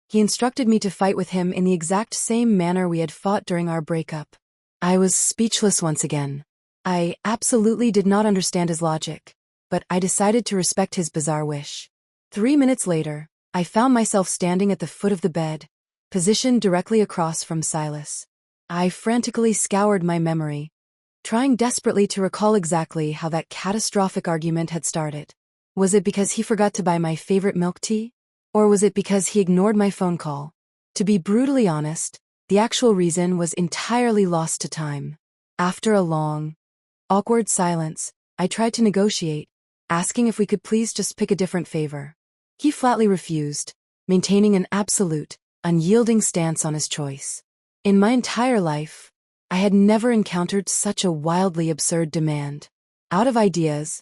he instructed me to fight with him in the exact same manner we had fought during our breakup. I was speechless once again. I absolutely did not understand his logic, but I decided to respect his bizarre wish. 3 minutes later, I found myself standing at the foot of the bed, positioned directly across from Silas. I frantically scoured my memory, trying desperately to recall exactly how that catastrophic argument had started. Was it because he forgot to buy my favorite milk tea? Or was it because he ignored my phone call? To be brutally honest, the actual reason was entirely lost to time. After a long, awkward silence, I tried to negotiate, asking if we could please just pick a different favor. He flatly refused, maintaining an absolute, unyielding stance on his choice. In my entire life, I had never encountered such a wildly absurd demand. Out of ideas,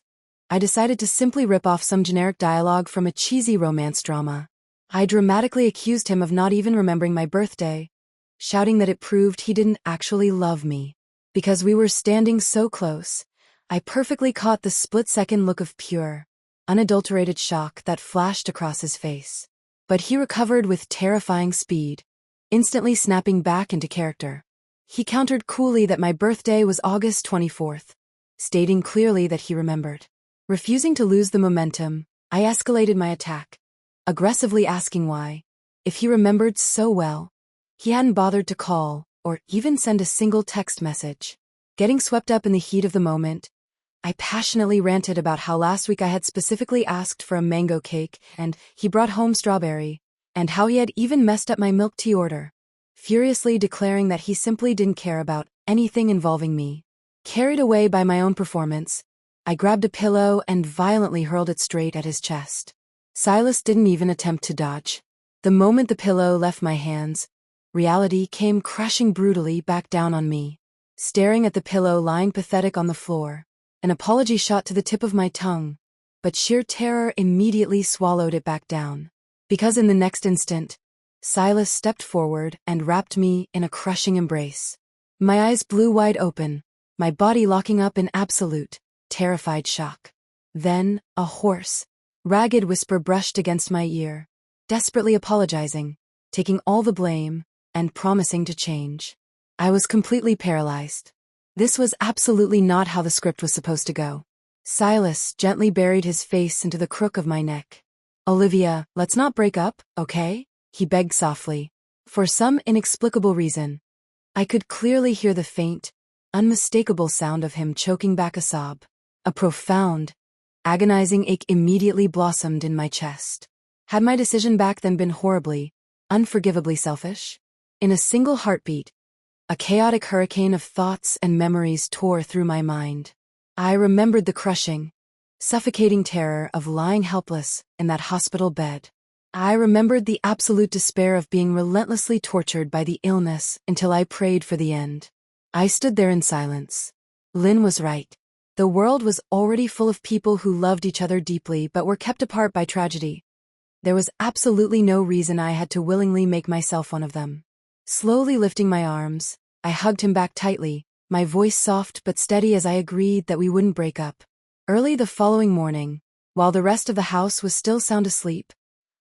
I decided to simply rip off some generic dialogue from a cheesy romance drama. I dramatically accused him of not even remembering my birthday, shouting that it proved he didn't actually love me. Because we were standing so close, I perfectly caught the split-second look of pure, unadulterated shock that flashed across his face. But he recovered with terrifying speed, instantly snapping back into character. He countered coolly that my birthday was August 24th, stating clearly that he remembered. Refusing to lose the momentum, I escalated my attack, aggressively asking why, if he remembered so well, he hadn't bothered to call or even send a single text message. Getting swept up in the heat of the moment, I passionately ranted about how last week I had specifically asked for a mango cake and he brought home strawberry, and how he had even messed up my milk tea order, furiously declaring that he simply didn't care about anything involving me. Carried away by my own performance, I grabbed a pillow and violently hurled it straight at his chest. Silas didn't even attempt to dodge. The moment the pillow left my hands, reality came crashing brutally back down on me. Staring at the pillow lying pathetic on the floor, an apology shot to the tip of my tongue, but sheer terror immediately swallowed it back down. Because in the next instant, Silas stepped forward and wrapped me in a crushing embrace. My eyes blew wide open, my body locking up in absolute, terrified shock. Then, a hoarse, ragged whisper brushed against my ear, desperately apologizing, taking all the blame, and promising to change. I was completely paralyzed. This was absolutely not how the script was supposed to go. Silas gently buried his face into the crook of my neck. "Olivia, let's not break up, okay?" he begged softly. For some inexplicable reason, I could clearly hear the faint, unmistakable sound of him choking back a sob. A profound, agonizing ache immediately blossomed in my chest. Had my decision back then been horribly, unforgivably selfish? In a single heartbeat, a chaotic hurricane of thoughts and memories tore through my mind. I remembered the crushing, suffocating terror of lying helpless in that hospital bed. I remembered the absolute despair of being relentlessly tortured by the illness until I prayed for the end. I stood there in silence. Lynn was right. The world was already full of people who loved each other deeply but were kept apart by tragedy. There was absolutely no reason I had to willingly make myself one of them. Slowly lifting my arms, I hugged him back tightly, my voice soft but steady as I agreed that we wouldn't break up. Early the following morning, while the rest of the house was still sound asleep,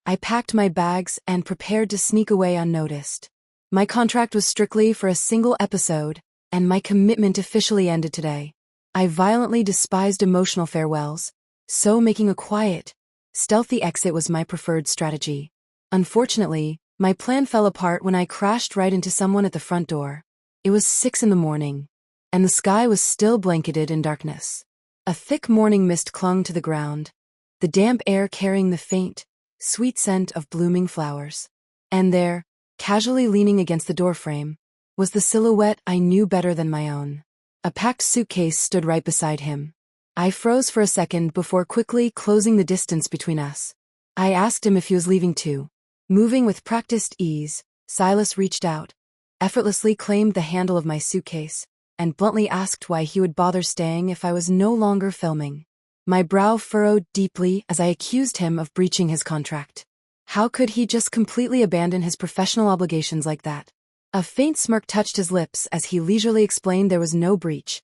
I packed my bags and prepared to sneak away unnoticed. My contract was strictly for a single episode, and my commitment officially ended today. I violently despised emotional farewells, so making a quiet, stealthy exit was my preferred strategy. Unfortunately, my plan fell apart when I crashed right into someone at the front door. It was 6 in the morning, and the sky was still blanketed in darkness. A thick morning mist clung to the ground, the damp air carrying the faint, sweet scent of blooming flowers. And there, casually leaning against the doorframe, was the silhouette I knew better than my own. A packed suitcase stood right beside him. I froze for a second before quickly closing the distance between us. I asked him if he was leaving too. Moving with practiced ease, Silas reached out, effortlessly claimed the handle of my suitcase, and bluntly asked why he would bother staying if I was no longer filming. My brow furrowed deeply as I accused him of breaching his contract. How could he just completely abandon his professional obligations like that? A faint smirk touched his lips as he leisurely explained there was no breach,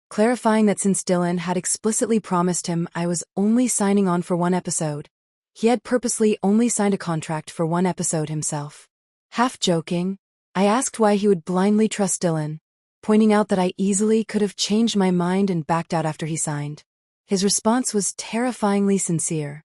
clarifying that since Dylan had explicitly promised him I was only signing on for one episode, he had purposely only signed a contract for one episode himself. Half joking, I asked why he would blindly trust Dylan, pointing out that I easily could have changed my mind and backed out after he signed. His response was terrifyingly sincere.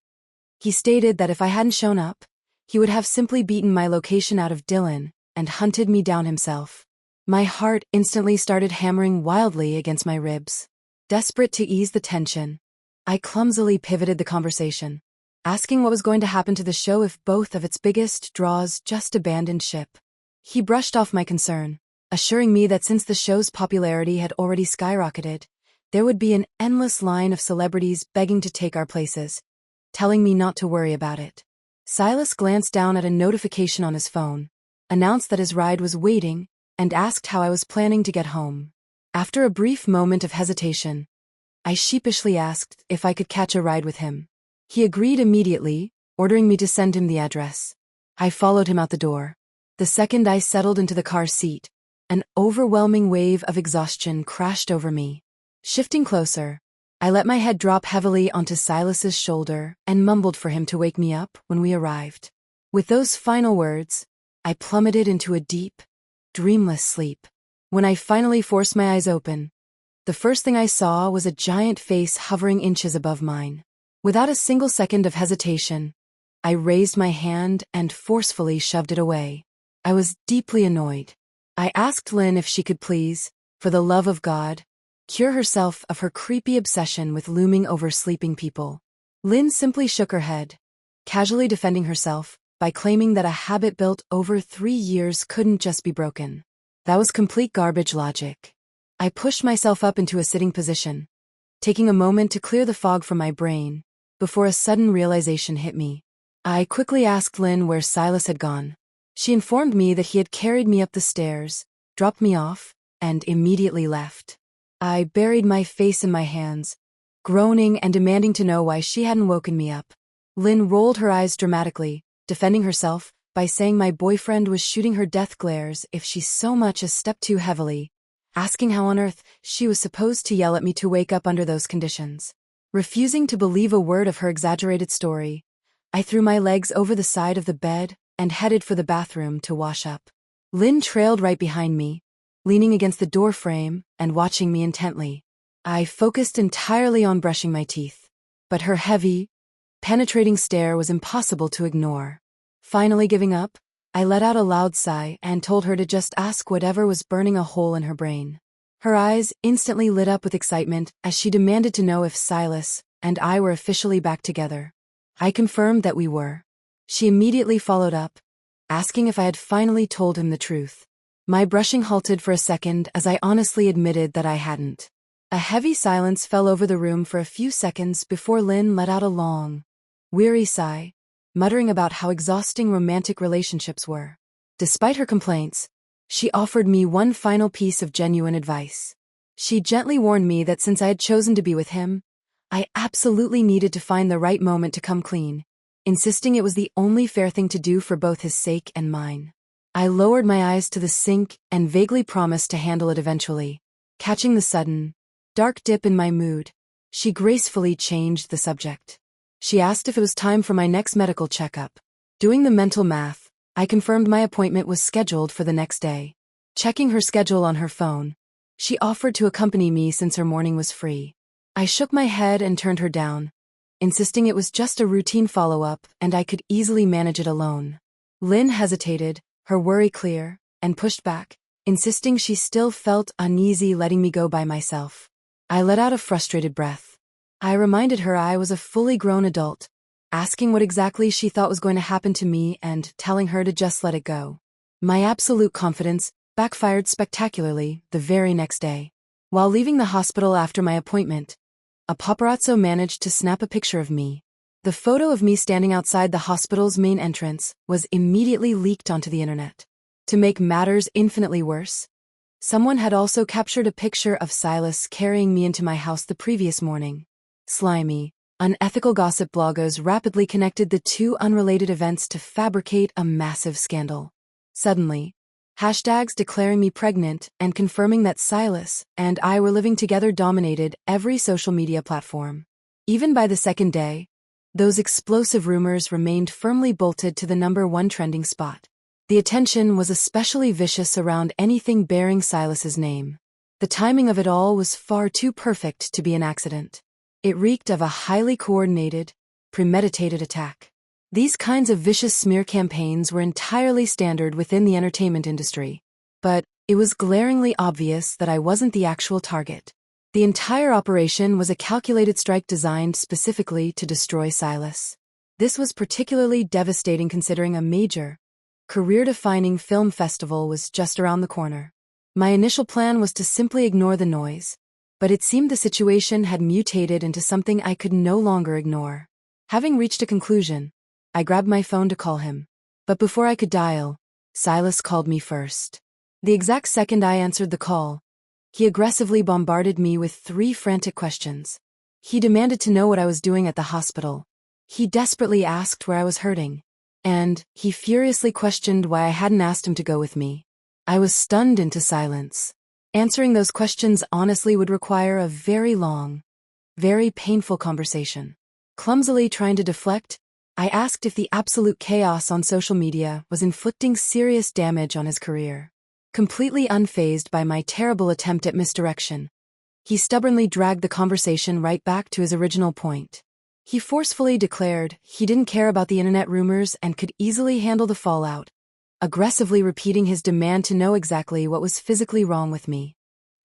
He stated that if I hadn't shown up, he would have simply beaten my location out of Dylan and hunted me down himself. My heart instantly started hammering wildly against my ribs. Desperate to ease the tension, I clumsily pivoted the conversation, asking what was going to happen to the show if both of its biggest draws just abandoned ship. He brushed off my concern, assuring me that since the show's popularity had already skyrocketed, there would be an endless line of celebrities begging to take our places, telling me not to worry about it. Silas glanced down at a notification on his phone, announced that his ride was waiting, and asked how I was planning to get home. After a brief moment of hesitation, I sheepishly asked if I could catch a ride with him. He agreed immediately, ordering me to send him the address. I followed him out the door. The second I settled into the car seat, an overwhelming wave of exhaustion crashed over me. Shifting closer, I let my head drop heavily onto Silas's shoulder and mumbled for him to wake me up when we arrived. With those final words, I plummeted into a deep, dreamless sleep. When I finally forced my eyes open, the first thing I saw was a giant face hovering inches above mine. Without a single second of hesitation, I raised my hand and forcefully shoved it away. I was deeply annoyed. I asked Lynn if she could please, for the love of God, cure herself of her creepy obsession with looming over sleeping people. Lynn simply shook her head, casually defending herself by claiming that a habit built over 3 years couldn't just be broken. That was complete garbage logic. I pushed myself up into a sitting position, taking a moment to clear the fog from my brain, before a sudden realization hit me. I quickly asked Lynn where Silas had gone. She informed me that he had carried me up the stairs, dropped me off, and immediately left. I buried my face in my hands, groaning and demanding to know why she hadn't woken me up. Lynn rolled her eyes dramatically, defending herself by saying my boyfriend was shooting her death glares if she so much as stepped too heavily, asking how on earth she was supposed to yell at me to wake up under those conditions. Refusing to believe a word of her exaggerated story, I threw my legs over the side of the bed and headed for the bathroom to wash up. Lynn trailed right behind me, leaning against the door frame and watching me intently. I focused entirely on brushing my teeth, but her heavy, penetrating stare was impossible to ignore. Finally giving up, I let out a loud sigh and told her to just ask whatever was burning a hole in her brain. Her eyes instantly lit up with excitement as she demanded to know if Silas and I were officially back together. I confirmed that we were. She immediately followed up, asking if I had finally told him the truth. My brushing halted for a second as I honestly admitted that I hadn't. A heavy silence fell over the room for a few seconds before Lynn let out a long, weary sigh, muttering about how exhausting romantic relationships were. Despite her complaints, she offered me one final piece of genuine advice. She gently warned me that since I had chosen to be with him, I absolutely needed to find the right moment to come clean, insisting it was the only fair thing to do for both his sake and mine. I lowered my eyes to the sink and vaguely promised to handle it eventually. Catching the sudden, dark dip in my mood, she gracefully changed the subject. She asked if it was time for my next medical checkup. Doing the mental math, I confirmed my appointment was scheduled for the next day. Checking her schedule on her phone, she offered to accompany me since her morning was free. I shook my head and turned her down, insisting it was just a routine follow-up and I could easily manage it alone. Lynn hesitated, her worry clear, and pushed back, insisting she still felt uneasy letting me go by myself. I let out a frustrated breath. I reminded her I was a fully grown adult, asking what exactly she thought was going to happen to me and telling her to just let it go. My absolute confidence backfired spectacularly the very next day. While leaving the hospital after my appointment, a paparazzo managed to snap a picture of me. The photo of me standing outside the hospital's main entrance was immediately leaked onto the internet. To make matters infinitely worse, someone had also captured a picture of Silas carrying me into my house the previous morning. Slimy, unethical gossip bloggers rapidly connected the two unrelated events to fabricate a massive scandal. Suddenly, hashtags declaring me pregnant and confirming that Silas and I were living together dominated every social media platform. Even by the second day, those explosive rumors remained firmly bolted to the #1 trending spot. The attention was especially vicious around anything bearing Silas's name. The timing of it all was far too perfect to be an accident. It reeked of a highly coordinated, premeditated attack. These kinds of vicious smear campaigns were entirely standard within the entertainment industry. But it was glaringly obvious that I wasn't the actual target. The entire operation was a calculated strike designed specifically to destroy Silas. This was particularly devastating considering a major, career-defining film festival was just around the corner. My initial plan was to simply ignore the noise, but it seemed the situation had mutated into something I could no longer ignore. Having reached a conclusion, I grabbed my phone to call him. But before I could dial, Silas called me first. The exact second I answered the call, he aggressively bombarded me with 3 frantic questions. He demanded to know what I was doing at the hospital. He desperately asked where I was hurting. And he furiously questioned why I hadn't asked him to go with me. I was stunned into silence. Answering those questions honestly would require a very long, very painful conversation. Clumsily trying to deflect, I asked if the absolute chaos on social media was inflicting serious damage on his career. Completely unfazed by my terrible attempt at misdirection, he stubbornly dragged the conversation right back to his original point. He forcefully declared he didn't care about the internet rumors and could easily handle the fallout, aggressively repeating his demand to know exactly what was physically wrong with me.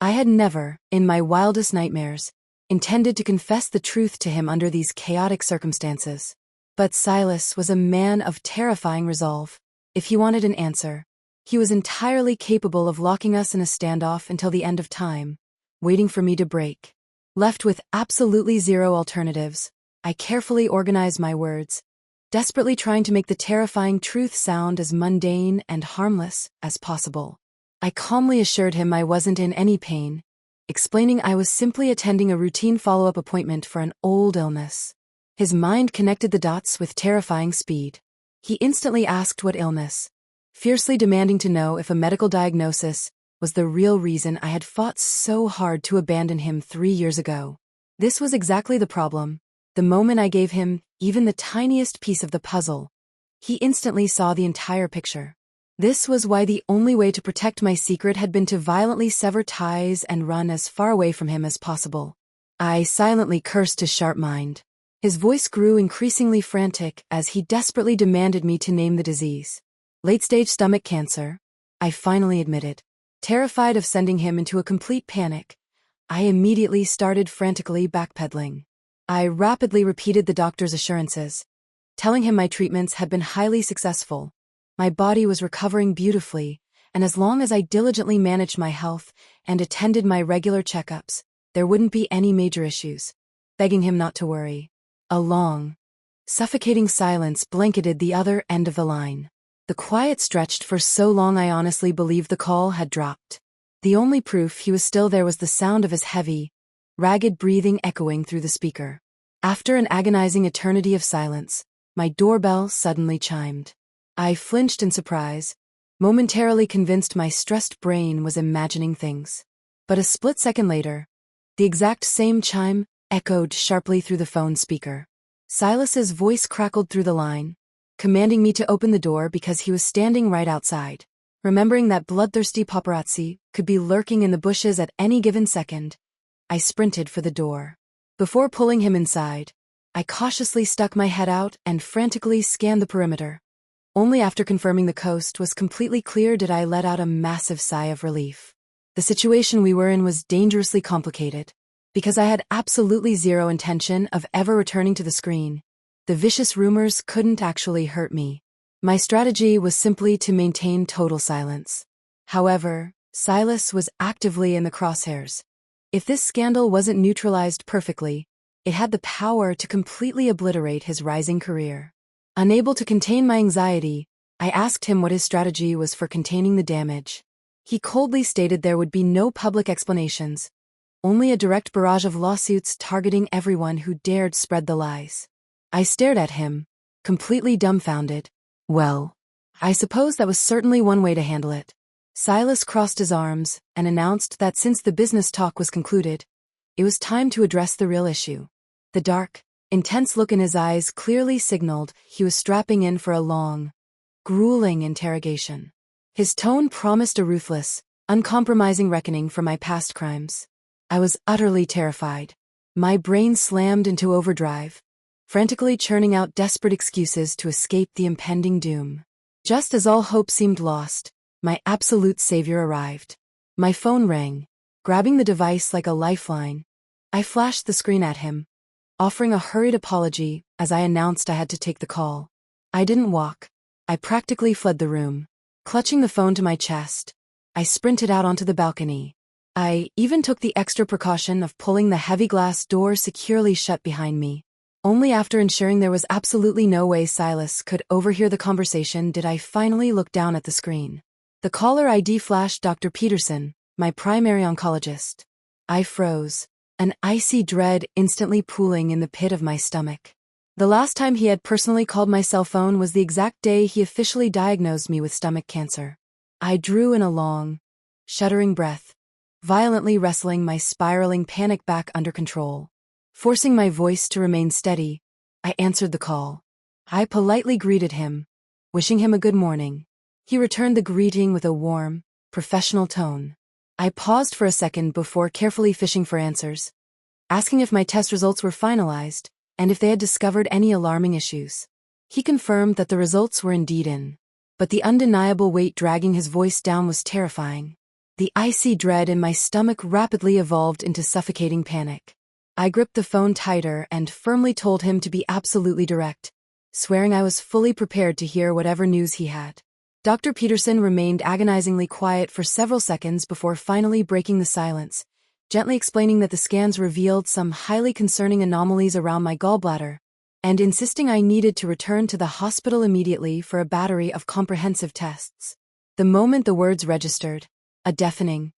I had never, in my wildest nightmares, intended to confess the truth to him under these chaotic circumstances. But Silas was a man of terrifying resolve. If he wanted an answer, he was entirely capable of locking us in a standoff until the end of time, waiting for me to break. Left with absolutely zero alternatives, I carefully organized my words, desperately trying to make the terrifying truth sound as mundane and harmless as possible. I calmly assured him I wasn't in any pain, explaining I was simply attending a routine follow-up appointment for an old illness. His mind connected the dots with terrifying speed. He instantly asked what illness, fiercely demanding to know if a medical diagnosis was the real reason I had fought so hard to abandon him 3 years ago. This was exactly the problem. The moment I gave him even the tiniest piece of the puzzle, he instantly saw the entire picture. This was why the only way to protect my secret had been to violently sever ties and run as far away from him as possible. I silently cursed his sharp mind. His voice grew increasingly frantic as he desperately demanded me to name the disease. Late-stage stomach cancer, I finally admitted. Terrified of sending him into a complete panic, I immediately started frantically backpedaling. I rapidly repeated the doctor's assurances, telling him my treatments had been highly successful. My body was recovering beautifully, and as long as I diligently managed my health and attended my regular checkups, there wouldn't be any major issues. Begging him not to worry. A long, suffocating silence blanketed the other end of the line. The quiet stretched for so long I honestly believed the call had dropped. The only proof he was still there was the sound of his heavy, ragged breathing echoing through the speaker. After an agonizing eternity of silence, my doorbell suddenly chimed. I flinched in surprise, momentarily convinced my stressed brain was imagining things. But a split second later, the exact same chime echoed sharply through the phone speaker. Silas's voice crackled through the line, commanding me to open the door because he was standing right outside. Remembering that bloodthirsty paparazzi could be lurking in the bushes at any given second, I sprinted for the door. Before pulling him inside, I cautiously stuck my head out and frantically scanned the perimeter. Only after confirming the coast was completely clear did I let out a massive sigh of relief. The situation we were in was dangerously complicated. Because I had absolutely zero intention of ever returning to the screen, the vicious rumors couldn't actually hurt me. My strategy was simply to maintain total silence. However, Silas was actively in the crosshairs. If this scandal wasn't neutralized perfectly, It had the power to completely obliterate his rising career. Unable to contain my anxiety, I asked him what his strategy was for containing the damage. He coldly stated there would be no public explanations, only a direct barrage of lawsuits targeting everyone who dared spread the lies. I stared at him, completely dumbfounded. Well, I suppose that was certainly one way to handle it. Silas crossed his arms and announced that since the business talk was concluded, it was time to address the real issue. The dark, intense look in his eyes clearly signaled he was strapping in for a long, grueling interrogation. His tone promised a ruthless, uncompromising reckoning for my past crimes. I was utterly terrified. My brain slammed into overdrive, frantically churning out desperate excuses to escape the impending doom. Just as all hope seemed lost, my absolute savior arrived. My phone rang. Grabbing the device like a lifeline, I flashed the screen at him, offering a hurried apology as I announced I had to take the call. I didn't walk. I practically fled the room. Clutching the phone to my chest, I sprinted out onto the balcony. I even took the extra precaution of pulling the heavy glass door securely shut behind me. Only after ensuring there was absolutely no way Silas could overhear the conversation did I finally look down at the screen. The caller ID flashed Dr. Peterson, my primary oncologist. I froze, an icy dread instantly pooling in the pit of my stomach. The last time he had personally called my cell phone was the exact day he officially diagnosed me with stomach cancer. I drew in a long, shuddering breath, violently wrestling my spiraling panic back under control. Forcing my voice to remain steady, I answered the call. I politely greeted him, wishing him a good morning. He returned the greeting with a warm, professional tone. I paused for a second before carefully fishing for answers, asking if my test results were finalized and if they had discovered any alarming issues. He confirmed that the results were indeed in, but the undeniable weight dragging his voice down was terrifying. The icy dread in my stomach rapidly evolved into suffocating panic. I gripped the phone tighter and firmly told him to be absolutely direct, swearing I was fully prepared to hear whatever news he had. Dr. Peterson remained agonizingly quiet for several seconds before finally breaking the silence, gently explaining that the scans revealed some highly concerning anomalies around my gallbladder, and insisting I needed to return to the hospital immediately for a battery of comprehensive tests. The moment the words registered, a deafening,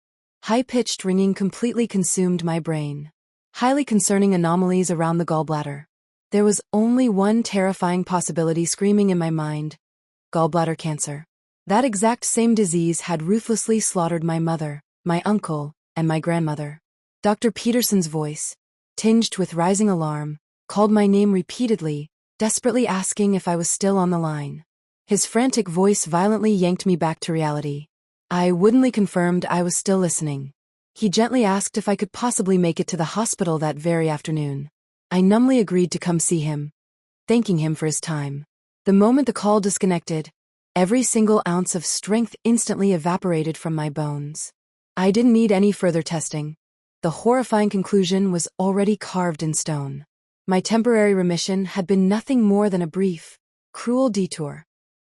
high-pitched ringing completely consumed my brain. Highly concerning anomalies around the gallbladder. There was only one terrifying possibility screaming in my mind: gallbladder cancer. That exact same disease had ruthlessly slaughtered my mother, my uncle, and my grandmother. Dr. Peterson's voice, tinged with rising alarm, called my name repeatedly, desperately asking if I was still on the line. His frantic voice violently yanked me back to reality. I woodenly confirmed I was still listening. He gently asked if I could possibly make it to the hospital that very afternoon. I numbly agreed to come see him, thanking him for his time. The moment the call disconnected, every single ounce of strength instantly evaporated from my bones. I didn't need any further testing. The horrifying conclusion was already carved in stone. My temporary remission had been nothing more than a brief, cruel detour.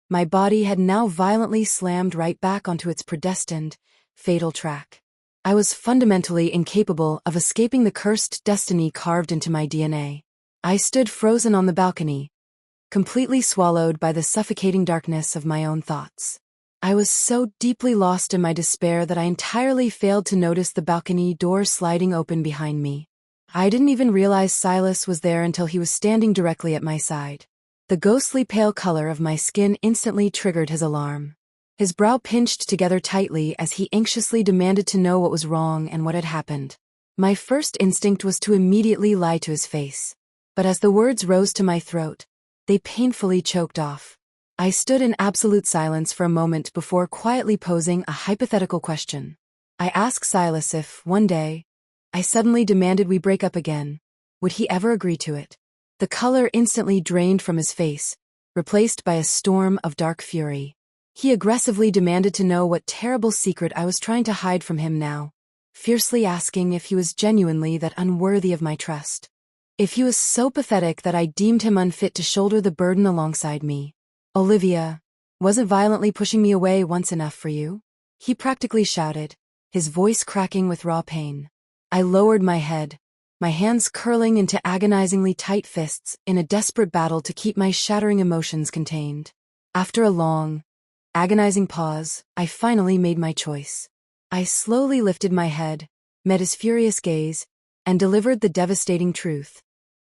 My body had now violently slammed right back onto its predestined, fatal track. I was fundamentally incapable of escaping the cursed destiny carved into my DNA. I stood frozen on the balcony, completely swallowed by the suffocating darkness of my own thoughts. I was so deeply lost in my despair that I entirely failed to notice the balcony door sliding open behind me. I didn't even realize Silas was there until he was standing directly at my side. The ghostly pale color of my skin instantly triggered his alarm. His brow pinched together tightly as he anxiously demanded to know what was wrong and what had happened. My first instinct was to immediately lie to his face. But as the words rose to my throat, they painfully choked off. I stood in absolute silence for a moment before quietly posing a hypothetical question. I asked Silas if, one day, I suddenly demanded we break up again, would he ever agree to it? The color instantly drained from his face, replaced by a storm of dark fury. He aggressively demanded to know what terrible secret I was trying to hide from him now, fiercely asking if he was genuinely that unworthy of my trust. If he was so pathetic that I deemed him unfit to shoulder the burden alongside me. Olivia, wasn't violently pushing me away once enough for you? He practically shouted, his voice cracking with raw pain. I lowered my head, my hands curling into agonizingly tight fists in a desperate battle to keep my shattering emotions contained. After a long, agonizing pause, I finally made my choice. I slowly lifted my head, met his furious gaze, and delivered the devastating truth.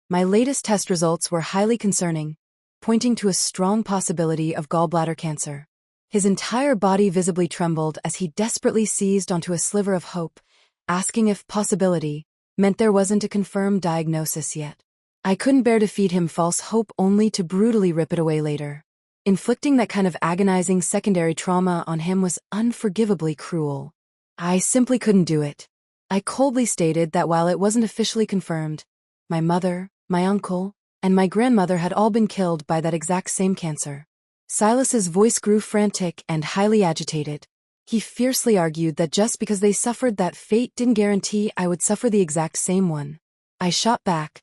My latest test results were highly concerning, pointing to a strong possibility of gallbladder cancer. His entire body visibly trembled as he desperately seized onto a sliver of hope, asking if possibility meant there wasn't a confirmed diagnosis yet. I couldn't bear to feed him false hope only to brutally rip it away later. Inflicting that kind of agonizing secondary trauma on him was unforgivably cruel. I simply couldn't do it. I coldly stated that while it wasn't officially confirmed, my mother, my uncle, and my grandmother had all been killed by that exact same cancer. Silas's voice grew frantic and highly agitated. He fiercely argued that just because they suffered that fate didn't guarantee I would suffer the exact same one. I shot back,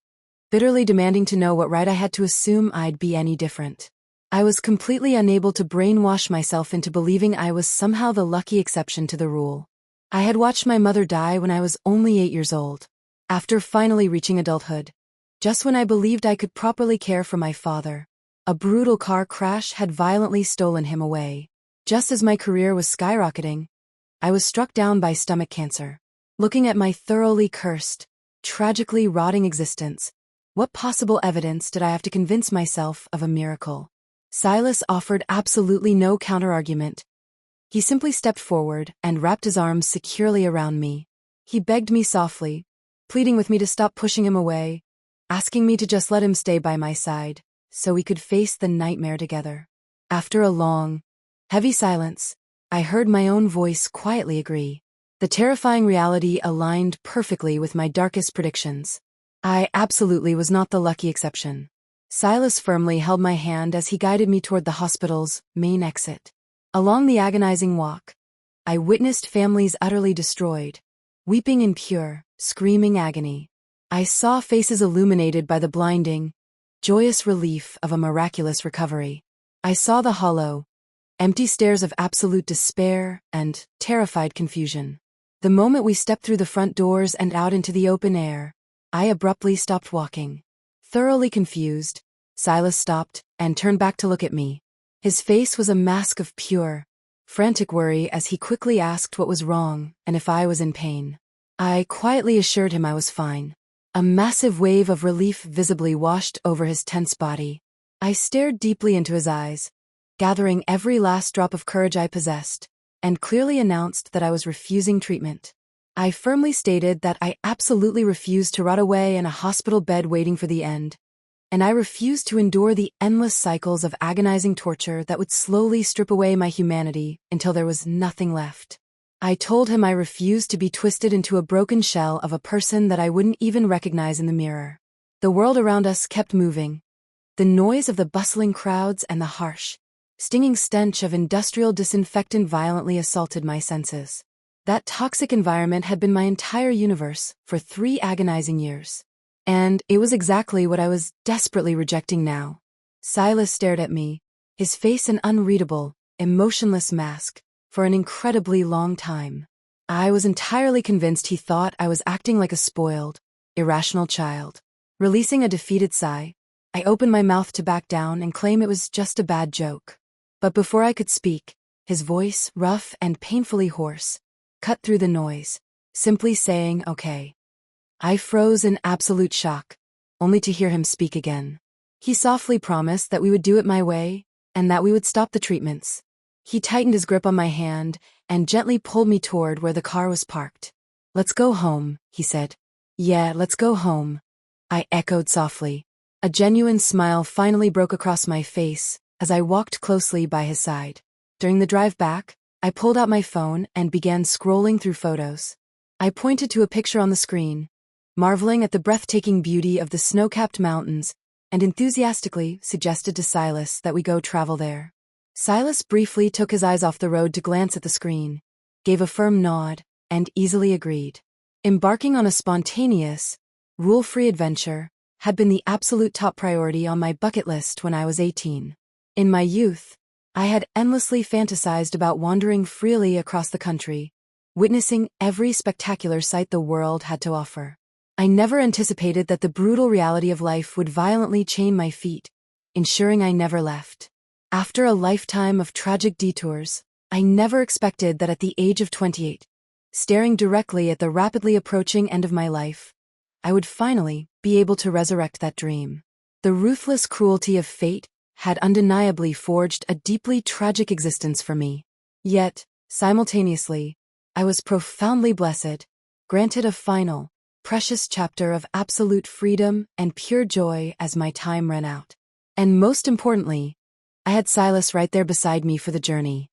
bitterly demanding to know what right I had to assume I'd be any different. I was completely unable to brainwash myself into believing I was somehow the lucky exception to the rule. I had watched my mother die when I was only 8 years old. After finally reaching adulthood, just when I believed I could properly care for my father, a brutal car crash had violently stolen him away. Just as my career was skyrocketing, I was struck down by stomach cancer. Looking at my thoroughly cursed, tragically rotting existence, what possible evidence did I have to convince myself of a miracle? Silas offered absolutely no counterargument. He simply stepped forward and wrapped his arms securely around me. He begged me softly, pleading with me to stop pushing him away, asking me to just let him stay by my side, so we could face the nightmare together. After a long, heavy silence, I heard my own voice quietly agree. The terrifying reality aligned perfectly with my darkest predictions. I absolutely was not the lucky exception. Silas firmly held my hand as he guided me toward the hospital's main exit. Along the agonizing walk, I witnessed families utterly destroyed, weeping in pure, screaming agony. I saw faces illuminated by the blinding, joyous relief of a miraculous recovery. I saw the hollow, empty stares of absolute despair and terrified confusion. The moment we stepped through the front doors and out into the open air, I abruptly stopped walking. Thoroughly confused, Silas stopped and turned back to look at me. His face was a mask of pure, frantic worry as he quickly asked what was wrong and if I was in pain. I quietly assured him I was fine. A massive wave of relief visibly washed over his tense body. I stared deeply into his eyes, gathering every last drop of courage I possessed, and clearly announced that I was refusing treatment. I firmly stated that I absolutely refused to rot away in a hospital bed waiting for the end, and I refused to endure the endless cycles of agonizing torture that would slowly strip away my humanity until there was nothing left. I told him I refused to be twisted into a broken shell of a person that I wouldn't even recognize in the mirror. The world around us kept moving. The noise of the bustling crowds and the harsh, stinging stench of industrial disinfectant violently assaulted my senses. That toxic environment had been my entire universe for 3 agonizing years. And it was exactly what I was desperately rejecting now. Silas stared at me, his face an unreadable, emotionless mask, for an incredibly long time. I was entirely convinced he thought I was acting like a spoiled, irrational child. Releasing a defeated sigh, I opened my mouth to back down and claim it was just a bad joke. But before I could speak, his voice, rough and painfully hoarse, cut through the noise, simply saying, "Okay." I froze in absolute shock, only to hear him speak again. He softly promised that we would do it my way, and that we would stop the treatments. He tightened his grip on my hand and gently pulled me toward where the car was parked. "Let's go home," he said. "Yeah, let's go home," I echoed softly. A genuine smile finally broke across my face as I walked closely by his side. During the drive back, I pulled out my phone and began scrolling through photos. I pointed to a picture on the screen, marveling at the breathtaking beauty of the snow-capped mountains, and enthusiastically suggested to Silas that we go travel there. Silas briefly took his eyes off the road to glance at the screen, gave a firm nod, and easily agreed. Embarking on a spontaneous, rule-free adventure had been the absolute top priority on my bucket list when I was 18. In my youth, I had endlessly fantasized about wandering freely across the country, witnessing every spectacular sight the world had to offer. I never anticipated that the brutal reality of life would violently chain my feet, ensuring I never left. After a lifetime of tragic detours, I never expected that at the age of 28, staring directly at the rapidly approaching end of my life, I would finally be able to resurrect that dream. The ruthless cruelty of fate had undeniably forged a deeply tragic existence for me. Yet, simultaneously, I was profoundly blessed, granted a final, precious chapter of absolute freedom and pure joy as my time ran out. And most importantly, I had Silas right there beside me for the journey.